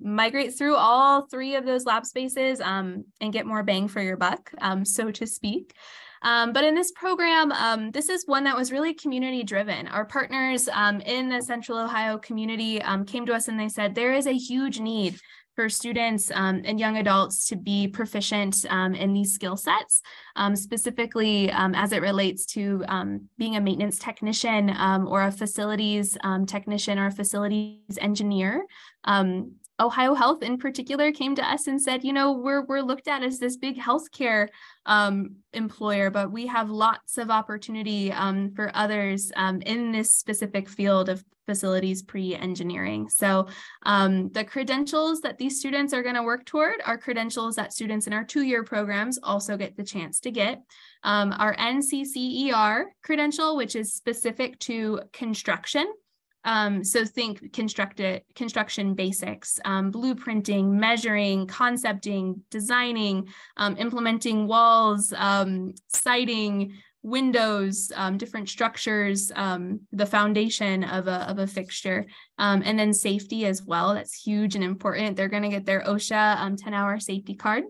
migrate through all 3 of those lab spaces and get more bang for your buck, so to speak. But in this program, this is one that was really community driven. Our partners in the Central Ohio community came to us and they said, there is a huge need for students and young adults to be proficient in these skill sets, specifically as it relates to being a maintenance technician or a facilities technician or a facilities engineer. Ohio Health in particular came to us and said, we're looked at as this big healthcare employer, but we have lots of opportunity for others in this specific field of facilities pre-engineering. So the credentials that these students are going to work toward are credentials that students in our 2-year programs also get the chance to get. Our NCCER credential, which is specific to construction. So think construction basics, blueprinting, measuring, concepting, designing, implementing walls, siding, windows, different structures, the foundation of a fixture, and then safety as well. That's huge and important. They're going to get their OSHA 10-hour safety card.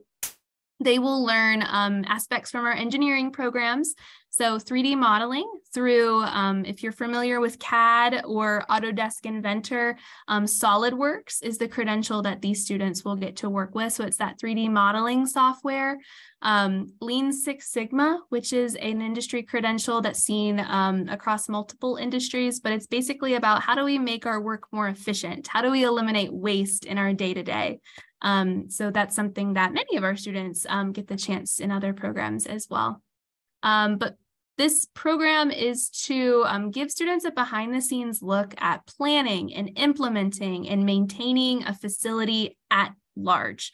They will learn aspects from our engineering programs. So 3D modeling through, if you're familiar with CAD or Autodesk Inventor, SolidWorks is the credential that these students will get to work with. So it's that 3D modeling software. Lean Six Sigma, which is an industry credential that's seen across multiple industries, but it's basically about how do we make our work more efficient? How do we eliminate waste in our day-to-day? So that's something that many of our students get the chance in other programs as well. But this program is to give students a behind-the-scenes look at planning and implementing and maintaining a facility at large.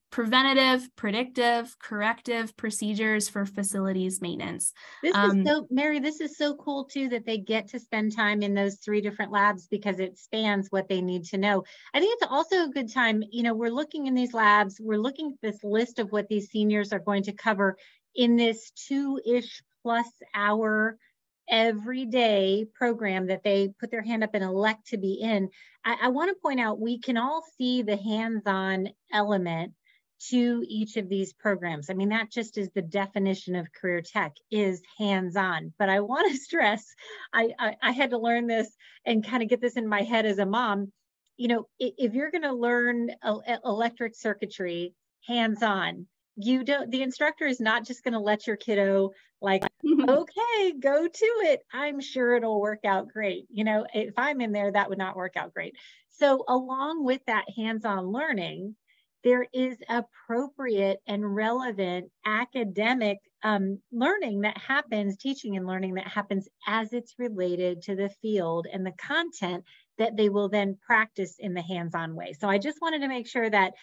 Preventative, predictive, corrective procedures for facilities maintenance. This is so, Mary, this is so cool too, that they get to spend time in those 3 different labs because it spans what they need to know. I think it's also a good time, we're looking in these labs, we're looking at this list of what these seniors are going to cover in this 2-ish plus hour everyday program that they put their hand up and elect to be in. I want to point out, we can all see the hands-on element to each of these programs. I mean, that just is the definition of career tech, is hands-on. But I want to stress, I had to learn this and kind of get this in my head as a mom. If you're going to learn electric circuitry hands-on, the instructor is not just going to let your kiddo okay, go to it. I'm sure it'll work out great. If I'm in there, that would not work out great. So along with that hands-on learning, there is appropriate and relevant academic learning that happens, teaching and learning that happens as it's related to the field and the content that they will then practice in the hands-on way. So I just wanted to make sure that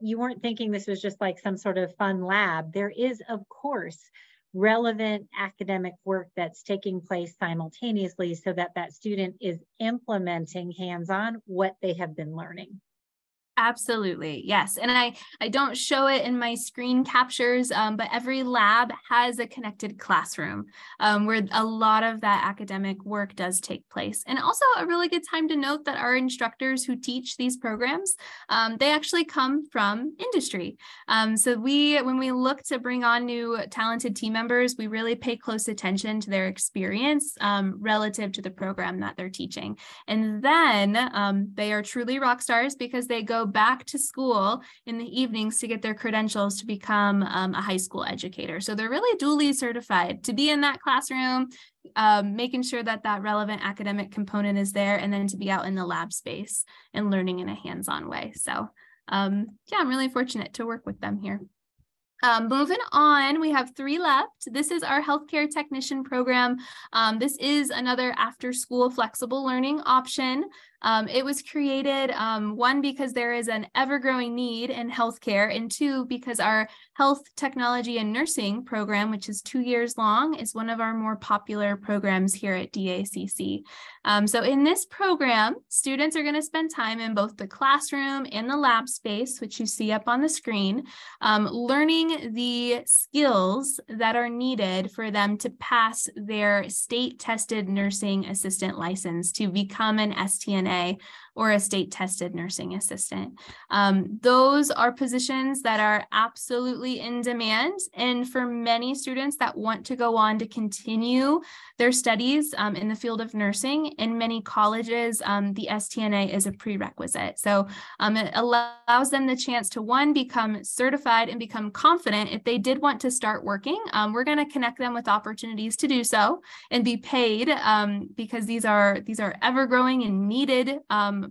you weren't thinking this was just like some sort of fun lab. There is, of course, relevant academic work that's taking place simultaneously so that student is implementing hands-on what they have been learning. Absolutely. Yes. And I don't show it in my screen captures, but every lab has a connected classroom where a lot of that academic work does take place. And also a really good time to note that our instructors who teach these programs, they actually come from industry. So when we look to bring on new talented team members, we really pay close attention to their experience relative to the program that they're teaching. And then they are truly rock stars because they go back to school in the evenings to get their credentials to become a high school educator. So they're really duly certified to be in that classroom, making sure that relevant academic component is there, and then to be out in the lab space and learning in a hands-on way. So I'm really fortunate to work with them here. Moving on, we have 3 left. This is our healthcare technician program. This is another after-school flexible learning option. It was created, 1, because there is an ever-growing need in healthcare, and 2, because our health, technology, and nursing program, which is 2 years long, is one of our more popular programs here at DACC. So in this program, students are going to spend time in both the classroom and the lab space, which you see up on the screen, learning the skills that are needed for them to pass their state-tested nursing assistant license to become an STNA or a state-tested nursing assistant. Those are positions that are absolutely in demand, and for many students that want to go on to continue their studies in the field of nursing, in many colleges, the STNA is a prerequisite. So it allows them the chance to, 1, become certified and become confident if they did want to start working. We're going to connect them with opportunities to do so and be paid because these are ever-growing and needed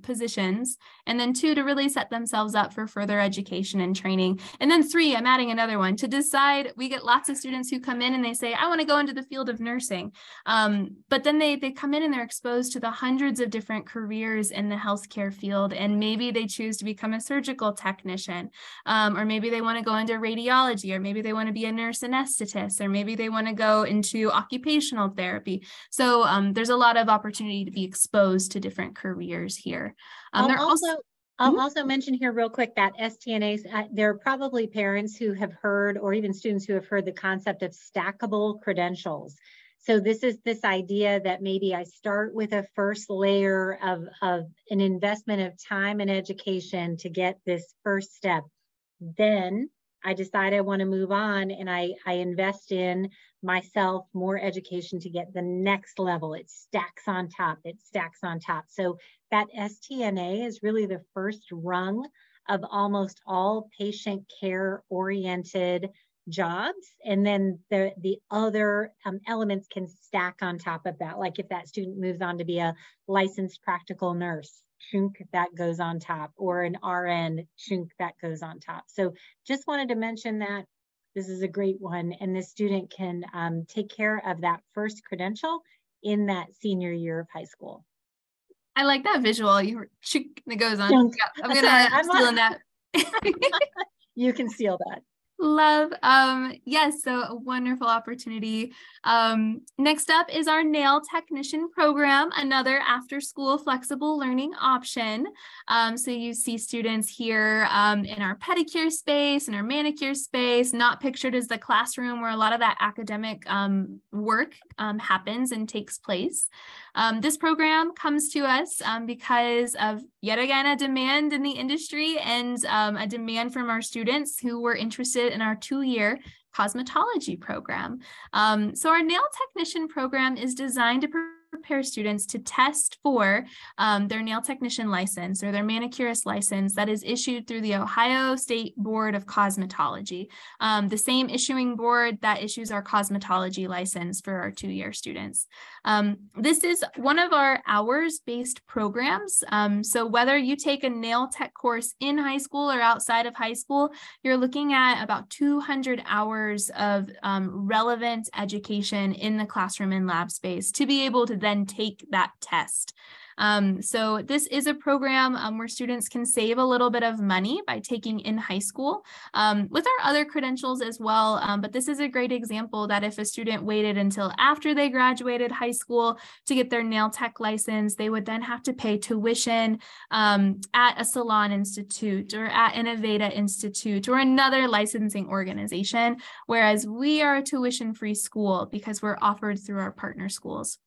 positions, and then 2, to really set themselves up for further education and training. And then 3, I'm adding another one, to decide. We get lots of students who come in and they say, I want to go into the field of nursing. But then they come in and they're exposed to the hundreds of different careers in the healthcare field. And maybe they choose to become a surgical technician, or maybe they want to go into radiology, or maybe they want to be a nurse anesthetist, or maybe they want to go into occupational therapy. So there's a lot of opportunity to be exposed to different careers here. I'll also mention here real quick that STNAs, there are probably parents who have heard, or even students who have heard, the concept of stackable credentials. So this is this idea that maybe I start with a first layer of an investment of time and education to get this first step. Then I decide I want to move on, and I invest in myself, more education to get the next level. It stacks on top, it stacks on top. So that STNA is really the first rung of almost all patient care oriented jobs. And then the other elements can stack on top of that. Like if that student moves on to be a licensed practical nurse, chunk, that goes on top, or an RN, chunk, that goes on top. So just wanted to mention that this is a great one, and the student can take care of that first credential in that senior year of high school. I like that visual. You chunk, it goes on. Chunk. Yeah, I'm stealing that. You can steal that. Love. Yes, so a wonderful opportunity. Next up is our nail technician program, another after school flexible learning option. So you see students here in our pedicure space, in our manicure space, not pictured as the classroom where a lot of that academic work happens and takes place. This program comes to us because of, yet again, a demand in the industry and a demand from our students who were interested in our 2-year cosmetology program. So our nail technician program is designed to prepare students to test for their nail technician license or their manicurist license that is issued through the Ohio State Board of Cosmetology, the same issuing board that issues our cosmetology license for our 2-year students. This is one of our hours-based programs. So whether you take a nail tech course in high school or outside of high school, you're looking at about 200 hours of relevant education in the classroom and lab space to be able to then take that test. So this is a program where students can save a little bit of money by taking in high school with our other credentials as well. But this is a great example that if a student waited until after they graduated high school to get their nail tech license, they would then have to pay tuition at a salon institute or at Innovata Institute or another licensing organization, whereas we are a tuition-free school because we're offered through our partner schools.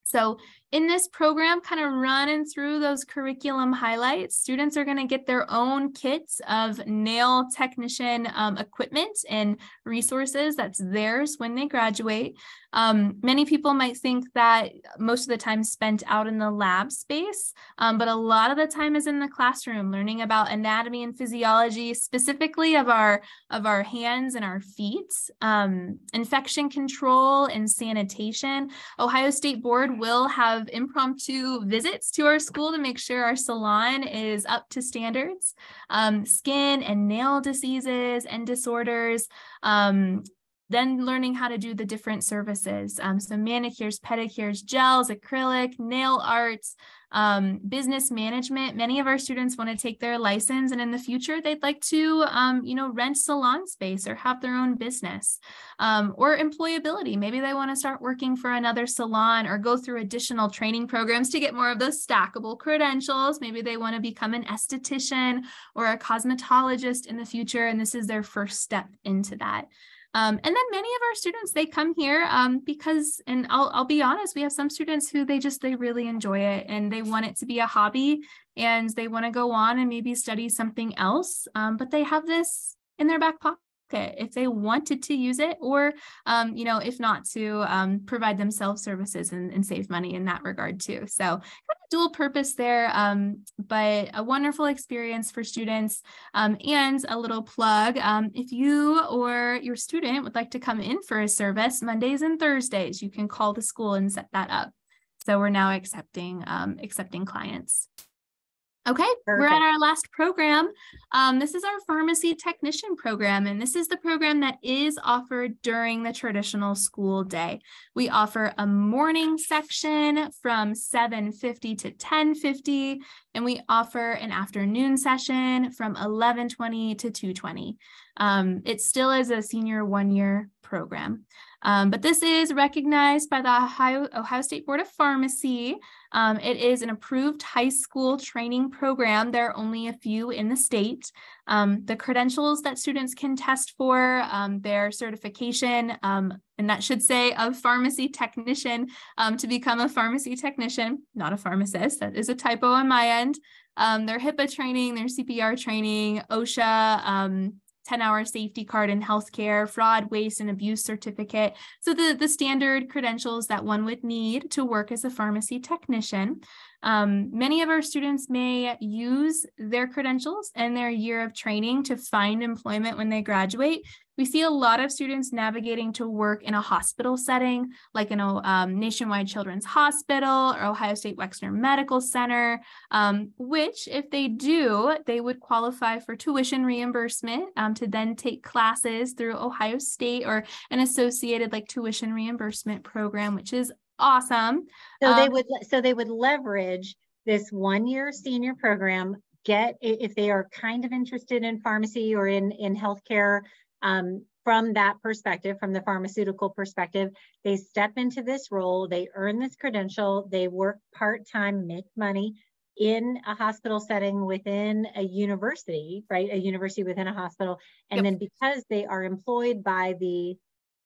So in this program, kind of running through those curriculum highlights, students are going to get their own kits of nail technician equipment and resources that's theirs when they graduate. Many people might think that most of the time spent out in the lab space, but a lot of the time is in the classroom, learning about anatomy and physiology, specifically of our hands and our feet, infection control and sanitation. Ohio State Board will have impromptu visits to our school to make sure our salon is up to standards, skin and nail diseases and disorders, then learning how to do the different services. So manicures, pedicures, gels, acrylic, nail arts, business management. Many of our students want to take their license and in the future, they'd like to, rent salon space or have their own business, or employability. Maybe they want to start working for another salon or go through additional training programs to get more of those stackable credentials. Maybe they want to become an esthetician or a cosmetologist in the future, and this is their first step into that. And then many of our students, they come here because, and I'll be honest, we have some students who they really enjoy it and they want it to be a hobby and they want to go on and maybe study something else, but they have this in their back pocket if they wanted to use it, or, if not, to provide themselves services and save money in that regard too. So kind of dual purpose there, but a wonderful experience for students. And a little plug, if you or your student would like to come in for a service Mondays and Thursdays, you can call the school and set that up. So we're now accepting clients. Okay, we're Perfect. at our last program. This is our pharmacy technician program, and this is the program that is offered during the traditional school day. We offer a morning section from 7:50 to 10:50, and we offer an afternoon session from 11:20 to 2:20. It still is a senior one-year program. But this is recognized by the Ohio State Board of Pharmacy. It is an approved high school training program. There are only a few in the state. The credentials that students can test for, their certification, and that should say of pharmacy technician, to become a pharmacy technician, not a pharmacist. That is a typo on my end. Their HIPAA training, their CPR training, OSHA, 10-hour safety card in healthcare, fraud, waste, and abuse certificate. So the standard credentials that one would need to work as a pharmacy technician. Many of our students may use their credentials and their year of training to find employment when they graduate. We see a lot of students navigating to work in a hospital setting, like in a Nationwide Children's Hospital or Ohio State Wexner Medical Center, which if they do, they would qualify for tuition reimbursement to then take classes through Ohio State or an associated like tuition reimbursement program, which is awesome. So they would leverage this one-year senior program, if they are kind of interested in pharmacy or in healthcare, from that perspective, from the pharmaceutical perspective, they step into this role, they earn this credential, they work part-time, make money in a hospital setting within a university, right? A university within a hospital. And then because they are employed by the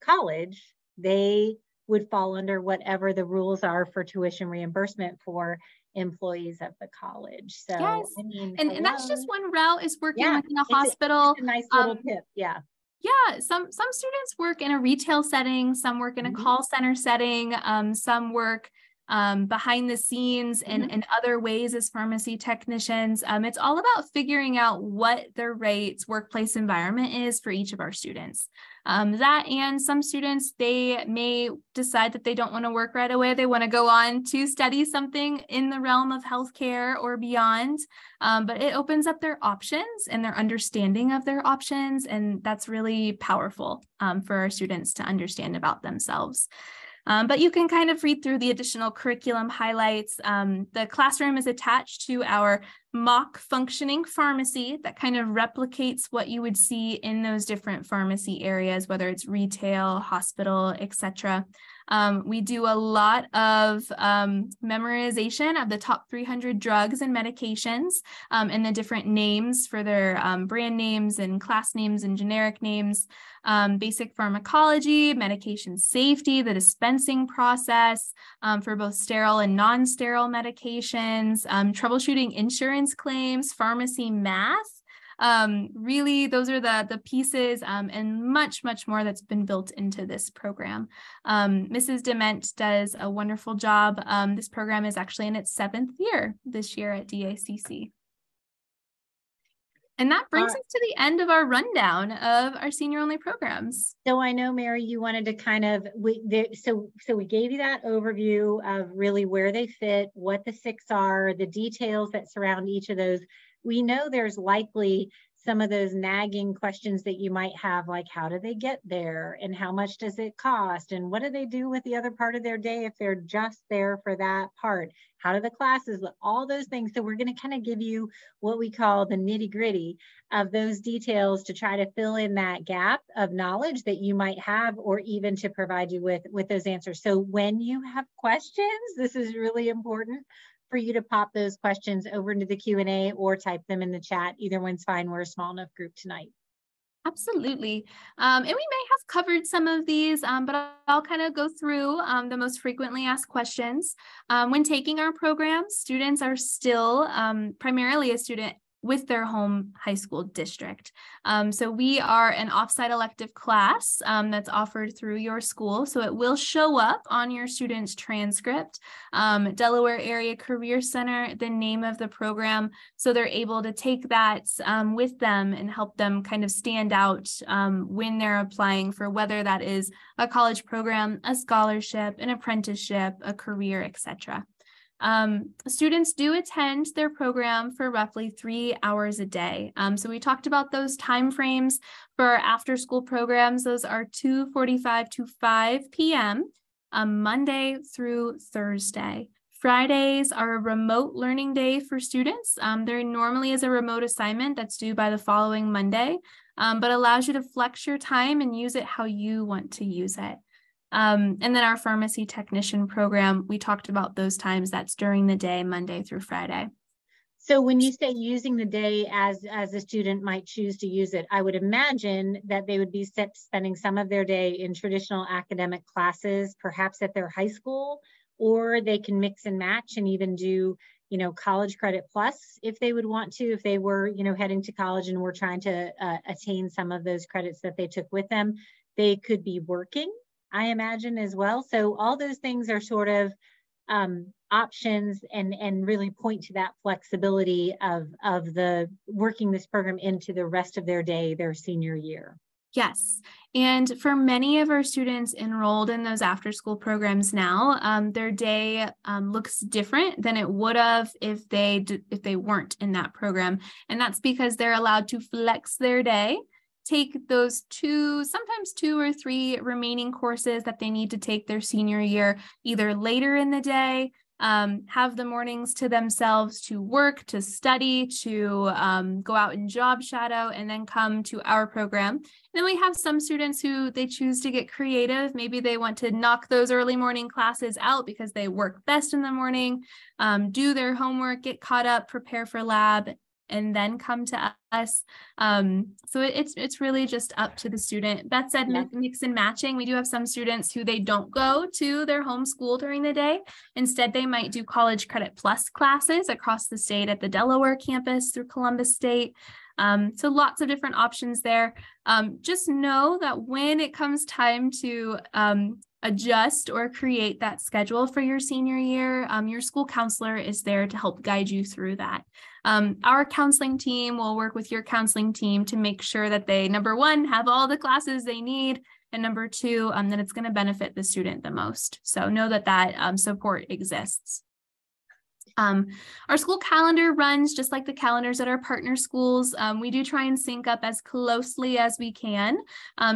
college, they would fall under whatever the rules are for tuition reimbursement for employees of the college. So, yes. I mean, and that's just one route, is working within a hospital. It's a nice little tip. Yeah. Yeah, some students work in a retail setting, some work in a call center setting, some work behind the scenes and other ways as pharmacy technicians. It's all about figuring out what the right workplace environment is for each of our students. That and some students, they may decide that they don't want to work right away. They want to go on to study something in the realm of healthcare or beyond. But it opens up their options and their understanding of their options. And that's really powerful for our students to understand about themselves. But you can kind of read through the additional curriculum highlights. The classroom is attached to our mock functioning pharmacy that kind of replicates what you would see in those different pharmacy areas, whether it's retail, hospital, etc. We do a lot of memorization of the top 300 drugs and medications and the different names for their brand names and class names and generic names, basic pharmacology, medication safety, the dispensing process for both sterile and non-sterile medications, troubleshooting insurance claims, pharmacy math. Really, those are the pieces and much more that's been built into this program. Mrs. Dement does a wonderful job. This program is actually in its 7th year this year at DACC. And that brings us to the end of our rundown of our senior-only programs. So I know, Mary, you wanted to kind of, so we gave you that overview of really where they fit, what the 6 are, the details that surround each of those. We know there's likely some of those nagging questions that you might have, like how do they get there and how much does it cost and what do they do with the other part of their day if they're just there for that part? How do the classes look? All those things. So we're going to kind of give you what we call the nitty gritty of those details to try to fill in that gap of knowledge that you might have, or even to provide you with those answers. So when you have questions, this is really important for you to pop those questions over into the Q&A or type them in the chat. Either one's fine. We're a small enough group tonight. Absolutely. And we may have covered some of these, but I'll kind of go through the most frequently asked questions. When taking our programs, students are still primarily a student with their home high school district. So we are an offsite elective class that's offered through your school. So it will show up on your student's transcript. Delaware Area Career Center, the name of the program. So they're able to take that with them and help them kind of stand out when they're applying for whether that is a college program, a scholarship, an apprenticeship, a career, etc. Students do attend their program for roughly 3 hours a day. So we talked about those time frames for our after school programs. Those are 2:45 to 5 p.m. Monday through Thursday. Fridays are a remote learning day for students. There normally is a remote assignment that's due by the following Monday, but allows you to flex your time and use it how you want to use it. And then our pharmacy technician program, we talked about those times. That's during the day, Monday through Friday. So when you say using the day as a student might choose to use it, I would imagine that they would be spending some of their day in traditional academic classes, perhaps at their high school, or they can mix and match and even do, college credit plus if they would want to, if they were, heading to college and were trying to attain some of those credits that they took with them. They could be working, I imagine, as well. So all those things are sort of options and really point to that flexibility of the working this program into the rest of their day, their senior year. Yes. And for many of our students enrolled in those after school programs now, their day looks different than it would have if they weren't in that program. And that's because they're allowed to flex their day, take those sometimes two or three remaining courses that they need to take their senior year, either later in the day, have the mornings to themselves to work, to study, to go out and job shadow, and then come to our program. And then we have some students who they choose to get creative. Maybe they want to knock those early morning classes out because they work best in the morning, do their homework, get caught up, prepare for lab, and then come to us. So it's really just up to the student. That said, mix and matching. We do have some students who they don't go to their home school during the day. Instead, they might do college credit plus classes across the state at the Delaware campus through Columbus State. So lots of different options there. Just know that when it comes time to adjust or create that schedule for your senior year, your school counselor is there to help guide you through that. Our counseling team will work with your counseling team to make sure that they, number one, have all the classes they need, and number two, that it's going to benefit the student the most. So know that support exists. Our school calendar runs just like the calendars at our partner schools. We do try and sync up as closely as we can.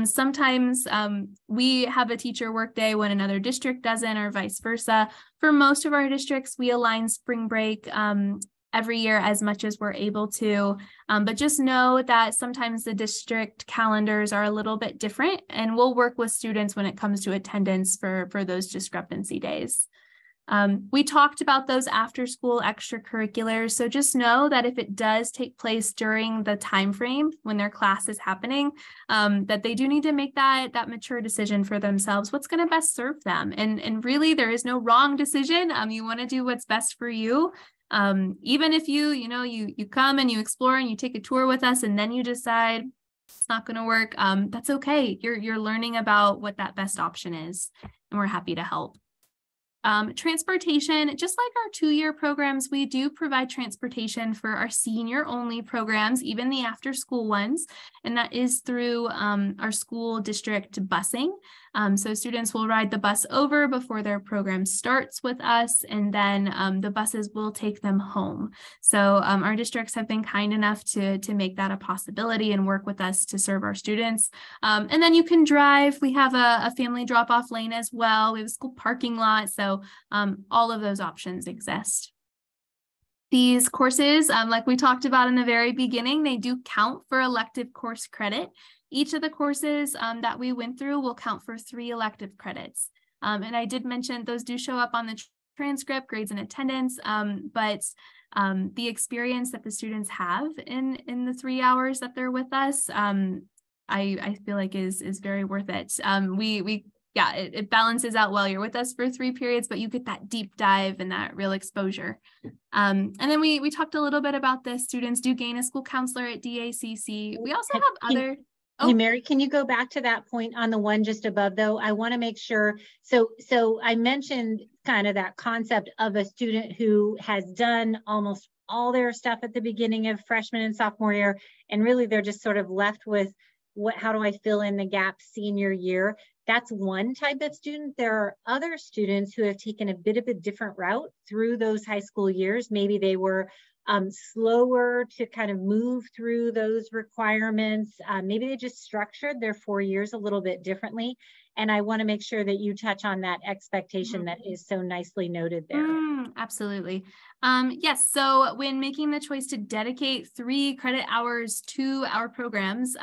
Sometimes we have a teacher work day when another district doesn't, or vice versa. For most of our districts, we align spring break every year as much as we're able to, but just know that sometimes the district calendars are a little bit different, and we'll work with students when it comes to attendance for those discrepancy days. We talked about those after school extracurriculars. So just know that if it does take place during the time frame when their class is happening, that they do need to make that mature decision for themselves. What's going to best serve them? And really, there is no wrong decision. You want to do what's best for you. Even if you come and you explore and you take a tour with us and then you decide it's not going to work, that's okay. You're learning about what that best option is, and we're happy to help. Transportation, just like our 2-year programs, we do provide transportation for our senior only programs, even the after school ones, and that is through our school district busing. So students will ride the bus over before their program starts with us, and then the buses will take them home. So our districts have been kind enough to make that a possibility and work with us to serve our students. And then you can drive. We have a family drop-off lane as well. We have a school parking lot. So all of those options exist. These courses, like we talked about in the very beginning, they do count for elective course credit. Each of the courses that we went through will count for 3 elective credits. And I did mention those do show up on the transcript, grades and attendance, but the experience that the students have in the 3 hours that they're with us, I feel like is very worth it. It balances out well. You're with us for 3 periods, but you get that deep dive and that real exposure. And then we talked a little bit about this. Students do gain a school counselor at DACC. We also have other... Hey, Mary, can you go back to that point on the one just above, though? I want to make sure. So I mentioned kind of that concept of a student who has done almost all their stuff at the beginning of freshman and sophomore year, and really they're just sort of left with how do I fill in the gap senior year? That's one type of student. There are other students who have taken a bit of a different route through those high school years. Maybe they were slower to kind of move through those requirements. Maybe they just structured their 4 years a little bit differently. And I want to make sure that you touch on that expectation that is so nicely noted there. Absolutely. Yes. So when making the choice to dedicate 3 credit hours to our programs,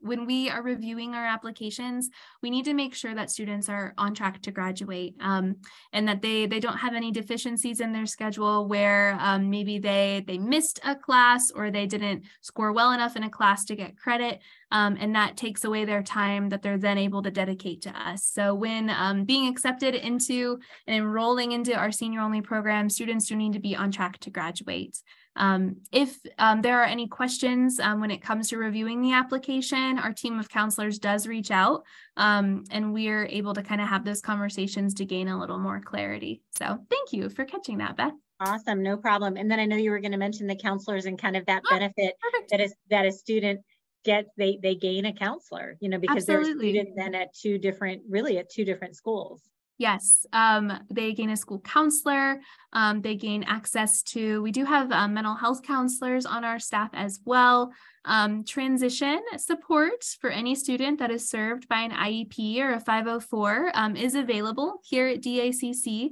when we are reviewing our applications, we need to make sure that students are on track to graduate, and that they don't have any deficiencies in their schedule where maybe they missed a class or they didn't score well enough in a class to get credit. And that takes away their time that they're then able to dedicate to us. So when being accepted into and enrolling into our senior only program, students do need to be on track to graduate. If there are any questions when it comes to reviewing the application, our team of counselors does reach out, and we're able to kind of have those conversations to gain a little more clarity. So thank you for catching that, Beth. Awesome, no problem. And then I know you were going to mention the counselors and kind of that benefit that a student gets, they gain a counselor, because they're a student then at two different schools. Yes, they gain a school counselor, they gain access to, we do have mental health counselors on our staff as well. Transition support for any student that is served by an IEP or a 504 is available here at DACC.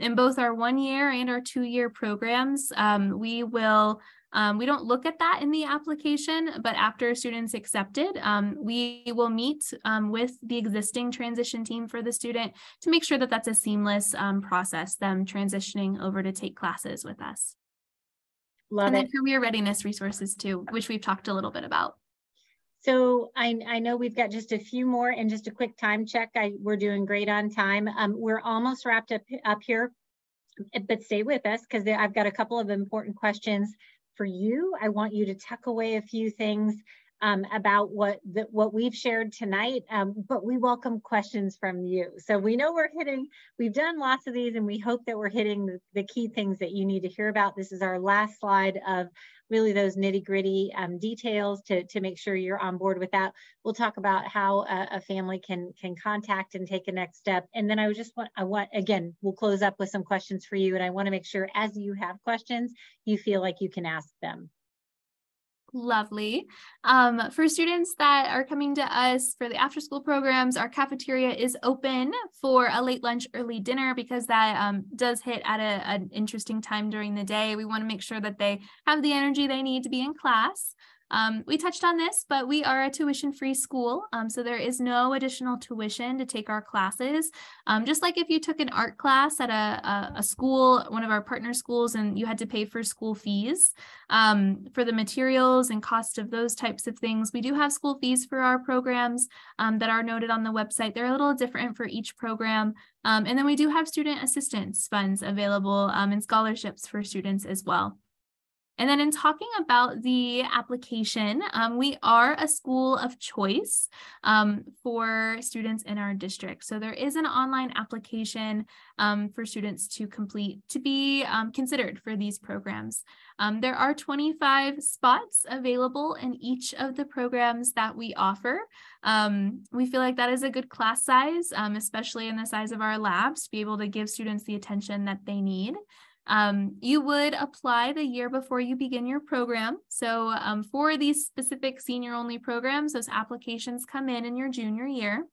In both our 1-year and our 2-year programs, we don't look at that in the application, but after a student's accepted, we will meet with the existing transition team for the student to make sure that that's a seamless process, them transitioning over to take classes with us. Love and it. then career readiness resources too, which we've talked a little bit about. So I know we've got just a few more, and just a quick time check. We're doing great on time. We're almost wrapped up here, but stay with us because I've got a couple of important questions for you. I want you to tuck away a few things about what we've shared tonight, but we welcome questions from you. So we know we've done lots of these, and we hope that we're hitting the key things that you need to hear about. This is our last slide of really those nitty-gritty details to make sure you're on board with that. We'll talk about how a family can contact and take a next step. And then again, we'll close up with some questions for you. And I want to make sure as you have questions, you feel like you can ask them. Lovely. For students that are coming to us for the after school programs, our cafeteria is open for a late lunch, early dinner, because that does hit at an interesting time during the day. We want to make sure that they have the energy they need to be in class. We touched on this, but we are a tuition-free school, so there is no additional tuition to take our classes. Just like if you took an art class at a school, one of our partner schools, and you had to pay for school fees for the materials and cost of those types of things. We do have school fees for our programs that are noted on the website. They're a little different for each program. And then we do have student assistance funds available and scholarships for students as well. And then in talking about the application, we are a school of choice for students in our district. So there is an online application for students to complete to be considered for these programs. There are 25 spots available in each of the programs that we offer. We feel like that is a good class size, especially in the size of our labs, to be able to give students the attention that they need. You would apply the year before you begin your program. So for these specific senior only programs, those applications come in your junior year.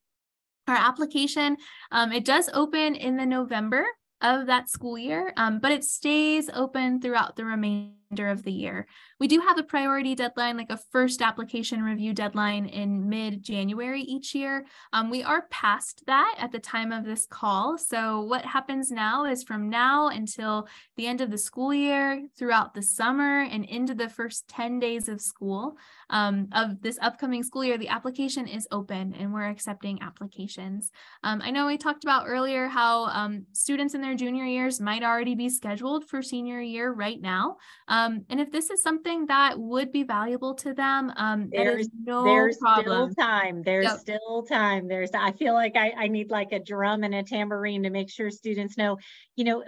Our application, it does open in the November of that school year, but it stays open throughout the remainder of the year. We do have a priority deadline, like a first application review deadline in mid-January each year. We are past that at the time of this call. So what happens now is from now until the end of the school year, throughout the summer and into the first 10 days of school of this upcoming school year, the application is open and we're accepting applications. I know we talked about earlier how students in their junior years might already be scheduled for senior year right now. And if this is something that would be valuable to them, there's still time. There's still time. I feel like I need like a drum and a tambourine to make sure students know,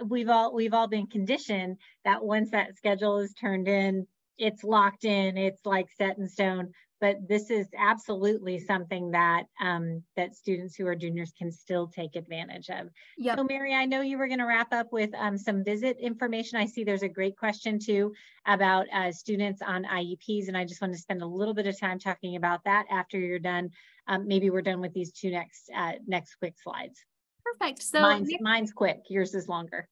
we've all been conditioned that once that schedule is turned in, it's locked in, it's like set in stone. But this is absolutely something that that students who are juniors can still take advantage of. Yep. So Mary, I know you were going to wrap up with some visit information. I see there's a great question too about students on IEPs, and I just want to spend a little bit of time talking about that after you're done. Maybe we're done with these two next quick slides. Perfect. So mine's quick. Yours is longer.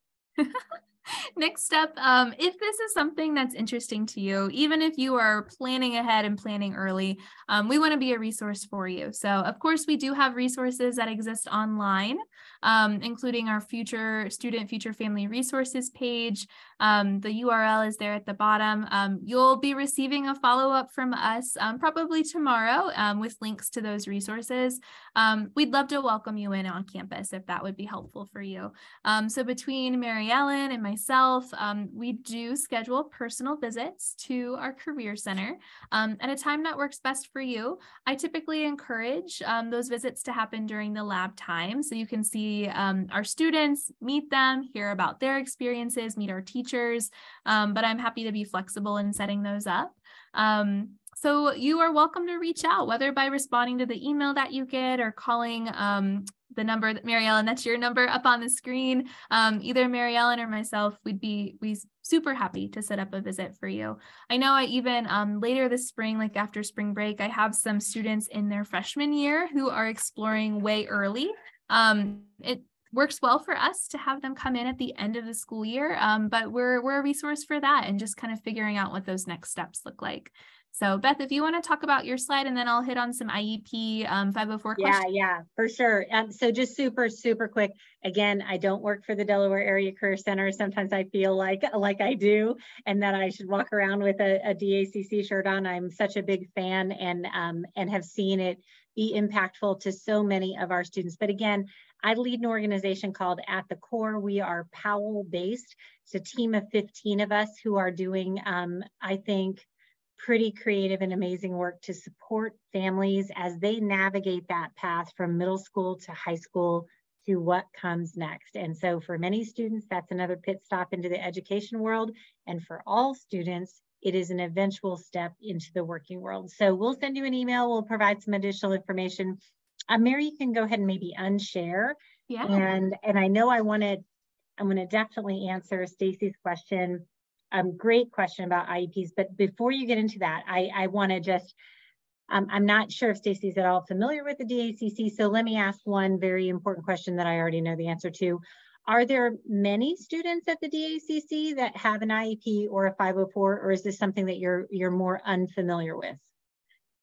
Next up, if this is something that's interesting to you, even if you are planning ahead and planning early, we want to be a resource for you. So of course, we do have resources that exist online, including our Future Family Resources page. The URL is there at the bottom. You'll be receiving a follow-up from us probably tomorrow with links to those resources. We'd love to welcome you in on campus if that would be helpful for you. So between Mary Ellen and myself, we do schedule personal visits to our Career Center at a time that works best for you. I typically encourage those visits to happen during the lab time, so you can see our students, meet them, hear about their experiences, meet our teachers, but I'm happy to be flexible in setting those up. So you are welcome to reach out, whether by responding to the email that you get or calling the number that Mary Ellen, that's your number up on the screen. Either Mary Ellen or myself, we'd be super happy to set up a visit for you. I know I even later this spring, like after spring break, I have some students in their freshman year who are exploring way early. It works well for us to have them come in at the end of the school year, but we're a resource for that and just kind of figuring out what those next steps look like. So Beth, if you want to talk about your slide, and then I'll hit on some IEP 504 questions. Yeah, for sure. So just super quick. Again, I don't work for the Delaware Area Career Center. Sometimes I feel like I do, and that I should walk around with a DACC shirt on. I'm such a big fan and have seen it be impactful to so many of our students. But again, I lead an organization called At the Core. We are Powell based. It's a team of 15 of us who are doing, I think, pretty creative and amazing work to support families as they navigate that path from middle school to high school to what comes next. And so for many students, that's another pit stop into the education world. And for all students, it is an eventual step into the working world. So we'll send you an email. We'll provide some additional information. Mary, you can go ahead and maybe unshare. Yeah. And I know I'm going to definitely answer Stacy's question. Great question about IEPs, but before you get into that, I want to just, I'm not sure if Stacy's at all familiar with the DACC, so let me ask one very important question that I already know the answer to. Are there many students at the DACC that have an IEP or a 504, or is this something that you're more unfamiliar with?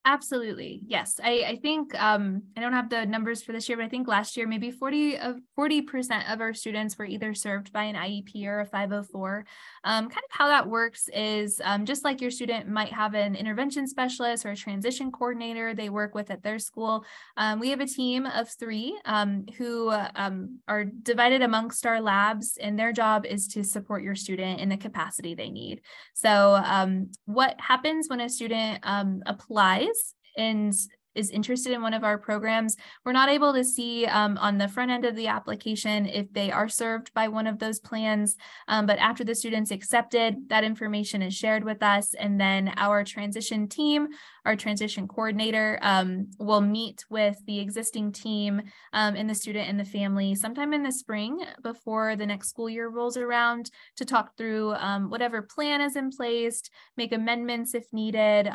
Absolutely. Yes. I think, I don't have the numbers for this year, but I think last year, maybe 40% of our students were either served by an IEP or a 504. Kind of how that works is just like your student might have an intervention specialist or a transition coordinator they work with at their school. We have a team of 3 who are divided amongst our labs, and their job is to support your student in the capacity they need. So what happens when a student applies and is interested in one of our programs, we're not able to see on the front end of the application if they are served by one of those plans, but after the student's accepted, that information is shared with us, and then our transition team, our transition coordinator, will meet with the existing team and the student and the family sometime in the spring before the next school year rolls around to talk through whatever plan is in place, make amendments if needed,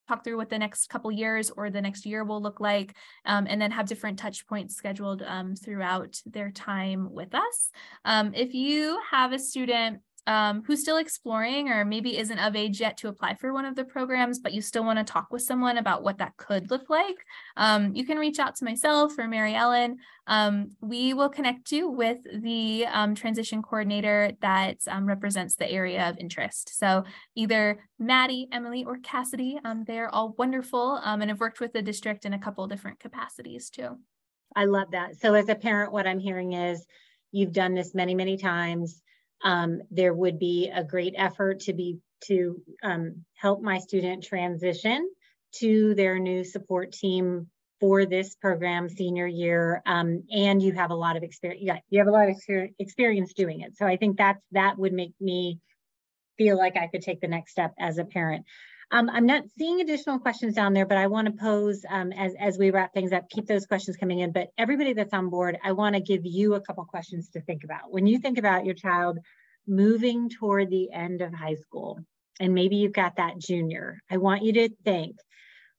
talk through what the next couple years or the next year will look like, and then have different touch points scheduled throughout their time with us. If you have a student who's still exploring or maybe isn't of age yet to apply for one of the programs, but you still want to talk with someone about what that could look like, you can reach out to myself or Mary Ellen. We will connect you with the transition coordinator that represents the area of interest. So either Maddie, Emily, or Cassidy, they're all wonderful and have worked with the district in a couple different capacities too. I love that. So as a parent, what I'm hearing is you've done this many, many times. There would be a great effort to help my student transition to their new support team for this program senior year, and you have a lot of experience. Yeah, you have a lot of experience doing it. So I think that would make me feel like I could take the next step as a parent. I'm not seeing additional questions down there, but I want to pose as we wrap things up, keep those questions coming in. But everybody that's on board, I want to give you a couple questions to think about. When you think about your child moving toward the end of high school, and maybe you've got that junior, I want you to think,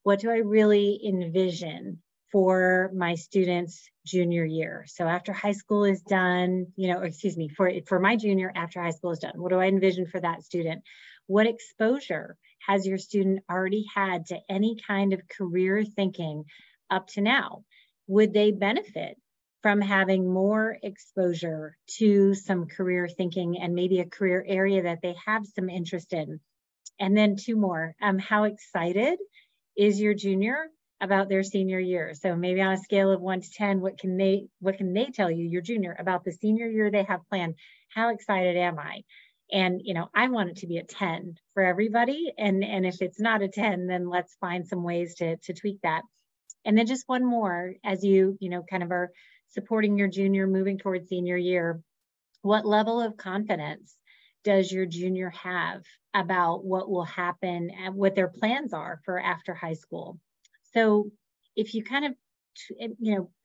what do I really envision for my students' junior year? So after high school is done, for my junior after high school is done, what do I envision for that student? What exposure has your student already had to any kind of career thinking up to now? Would they benefit from having more exposure to some career thinking and maybe a career area that they have some interest in? And then two more, how excited is your junior about their senior year? So maybe on a scale of 1 to 10, what can they tell you, your junior, about the senior year they have planned? How excited am I? And, I want it to be a 10 for everybody. And if it's not a 10, then let's find some ways to tweak that. And then just one more, as you kind of are supporting your junior moving towards senior year, what level of confidence does your junior have about what will happen and what their plans are for after high school? So if you kind of,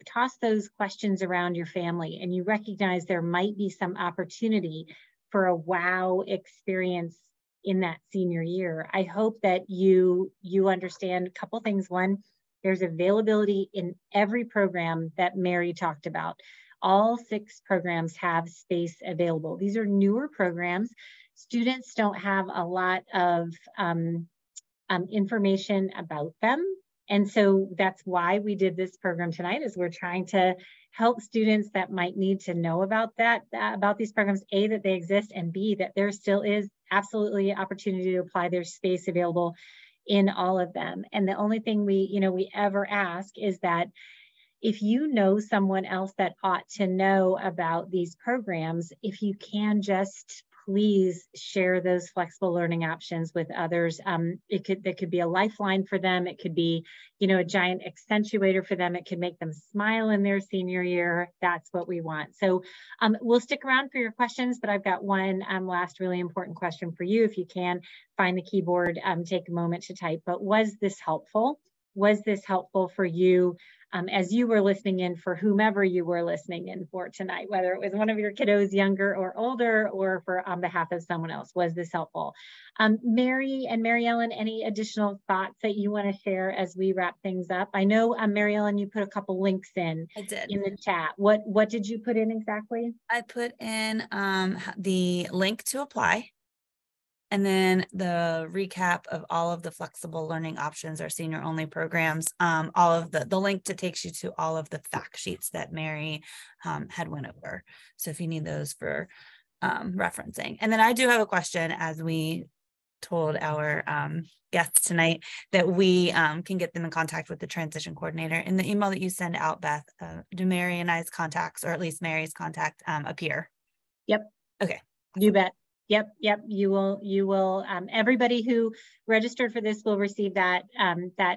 toss those questions around your family and you recognize there might be some opportunity for a wow experience in that senior year, I hope that you understand a couple things. One, there's availability in every program that Mary talked about. All 6 programs have space available. These are newer programs. Students don't have a lot of information about them. And so that's why we did this program tonight, is we're trying to help students that might need to know about about these programs, A, that they exist, and B, that there still is absolutely an opportunity to apply. There's space available in all of them. And the only thing we ever ask is that if you know someone else that ought to know about these programs, if you can just please share those flexible learning options with others. That could be a lifeline for them. It could be, a giant accentuator for them. It could make them smile in their senior year. That's what we want. So we'll stick around for your questions, but I've got one last really important question for you. If you can find the keyboard, take a moment to type. But was this helpful? Was this helpful for you as you were listening in, for whomever you were listening in for tonight, whether it was one of your kiddos younger or older, or for on behalf of someone else? Was this helpful? Mary and Mary Ellen, any additional thoughts that you want to share as we wrap things up? I know, Mary Ellen, you put a couple links in. I did. In the chat. What did you put in exactly? I put in the link to apply, and then the recap of all of the flexible learning options, our senior only programs, all of the link that takes you to all of the fact sheets that Mary had went over. So if you need those for referencing. And then I do have a question, as we told our guests tonight, that we can get them in contact with the transition coordinator. In the email that you send out, Beth, do Mary and I's contacts, or at least Mary's contact, appear? Yep. Okay. You bet. Yep. You will. Everybody who registered for this will receive that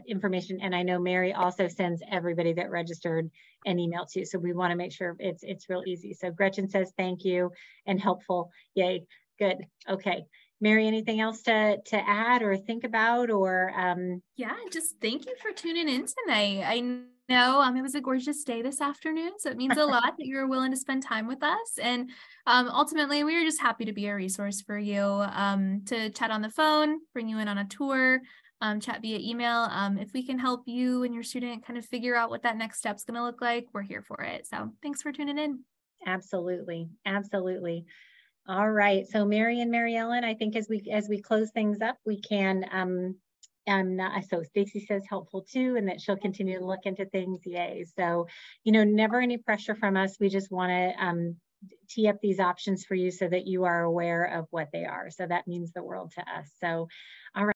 information. And I know Mary also sends everybody that registered an email too. So we want to make sure it's real easy. So Gretchen says thank you and helpful. Yay. Good. Okay. Mary, anything else to add or think about, or? Yeah, just thank you for tuning in tonight. I know it was a gorgeous day this afternoon, so it means a lot that you're willing to spend time with us. And ultimately, we are just happy to be a resource for you, to chat on the phone, bring you in on a tour, chat via email. If we can help you and your student kind of figure out what that next step's going to look like, we're here for it. So thanks for tuning in. Absolutely. Absolutely. All right. So Mary and Mary Ellen, I think as we close things up, we can, so Stacy says helpful too, and that she'll continue to look into things. Yay. So, never any pressure from us. We just want to tee up these options for you so that you are aware of what they are. So that means the world to us. So, all right.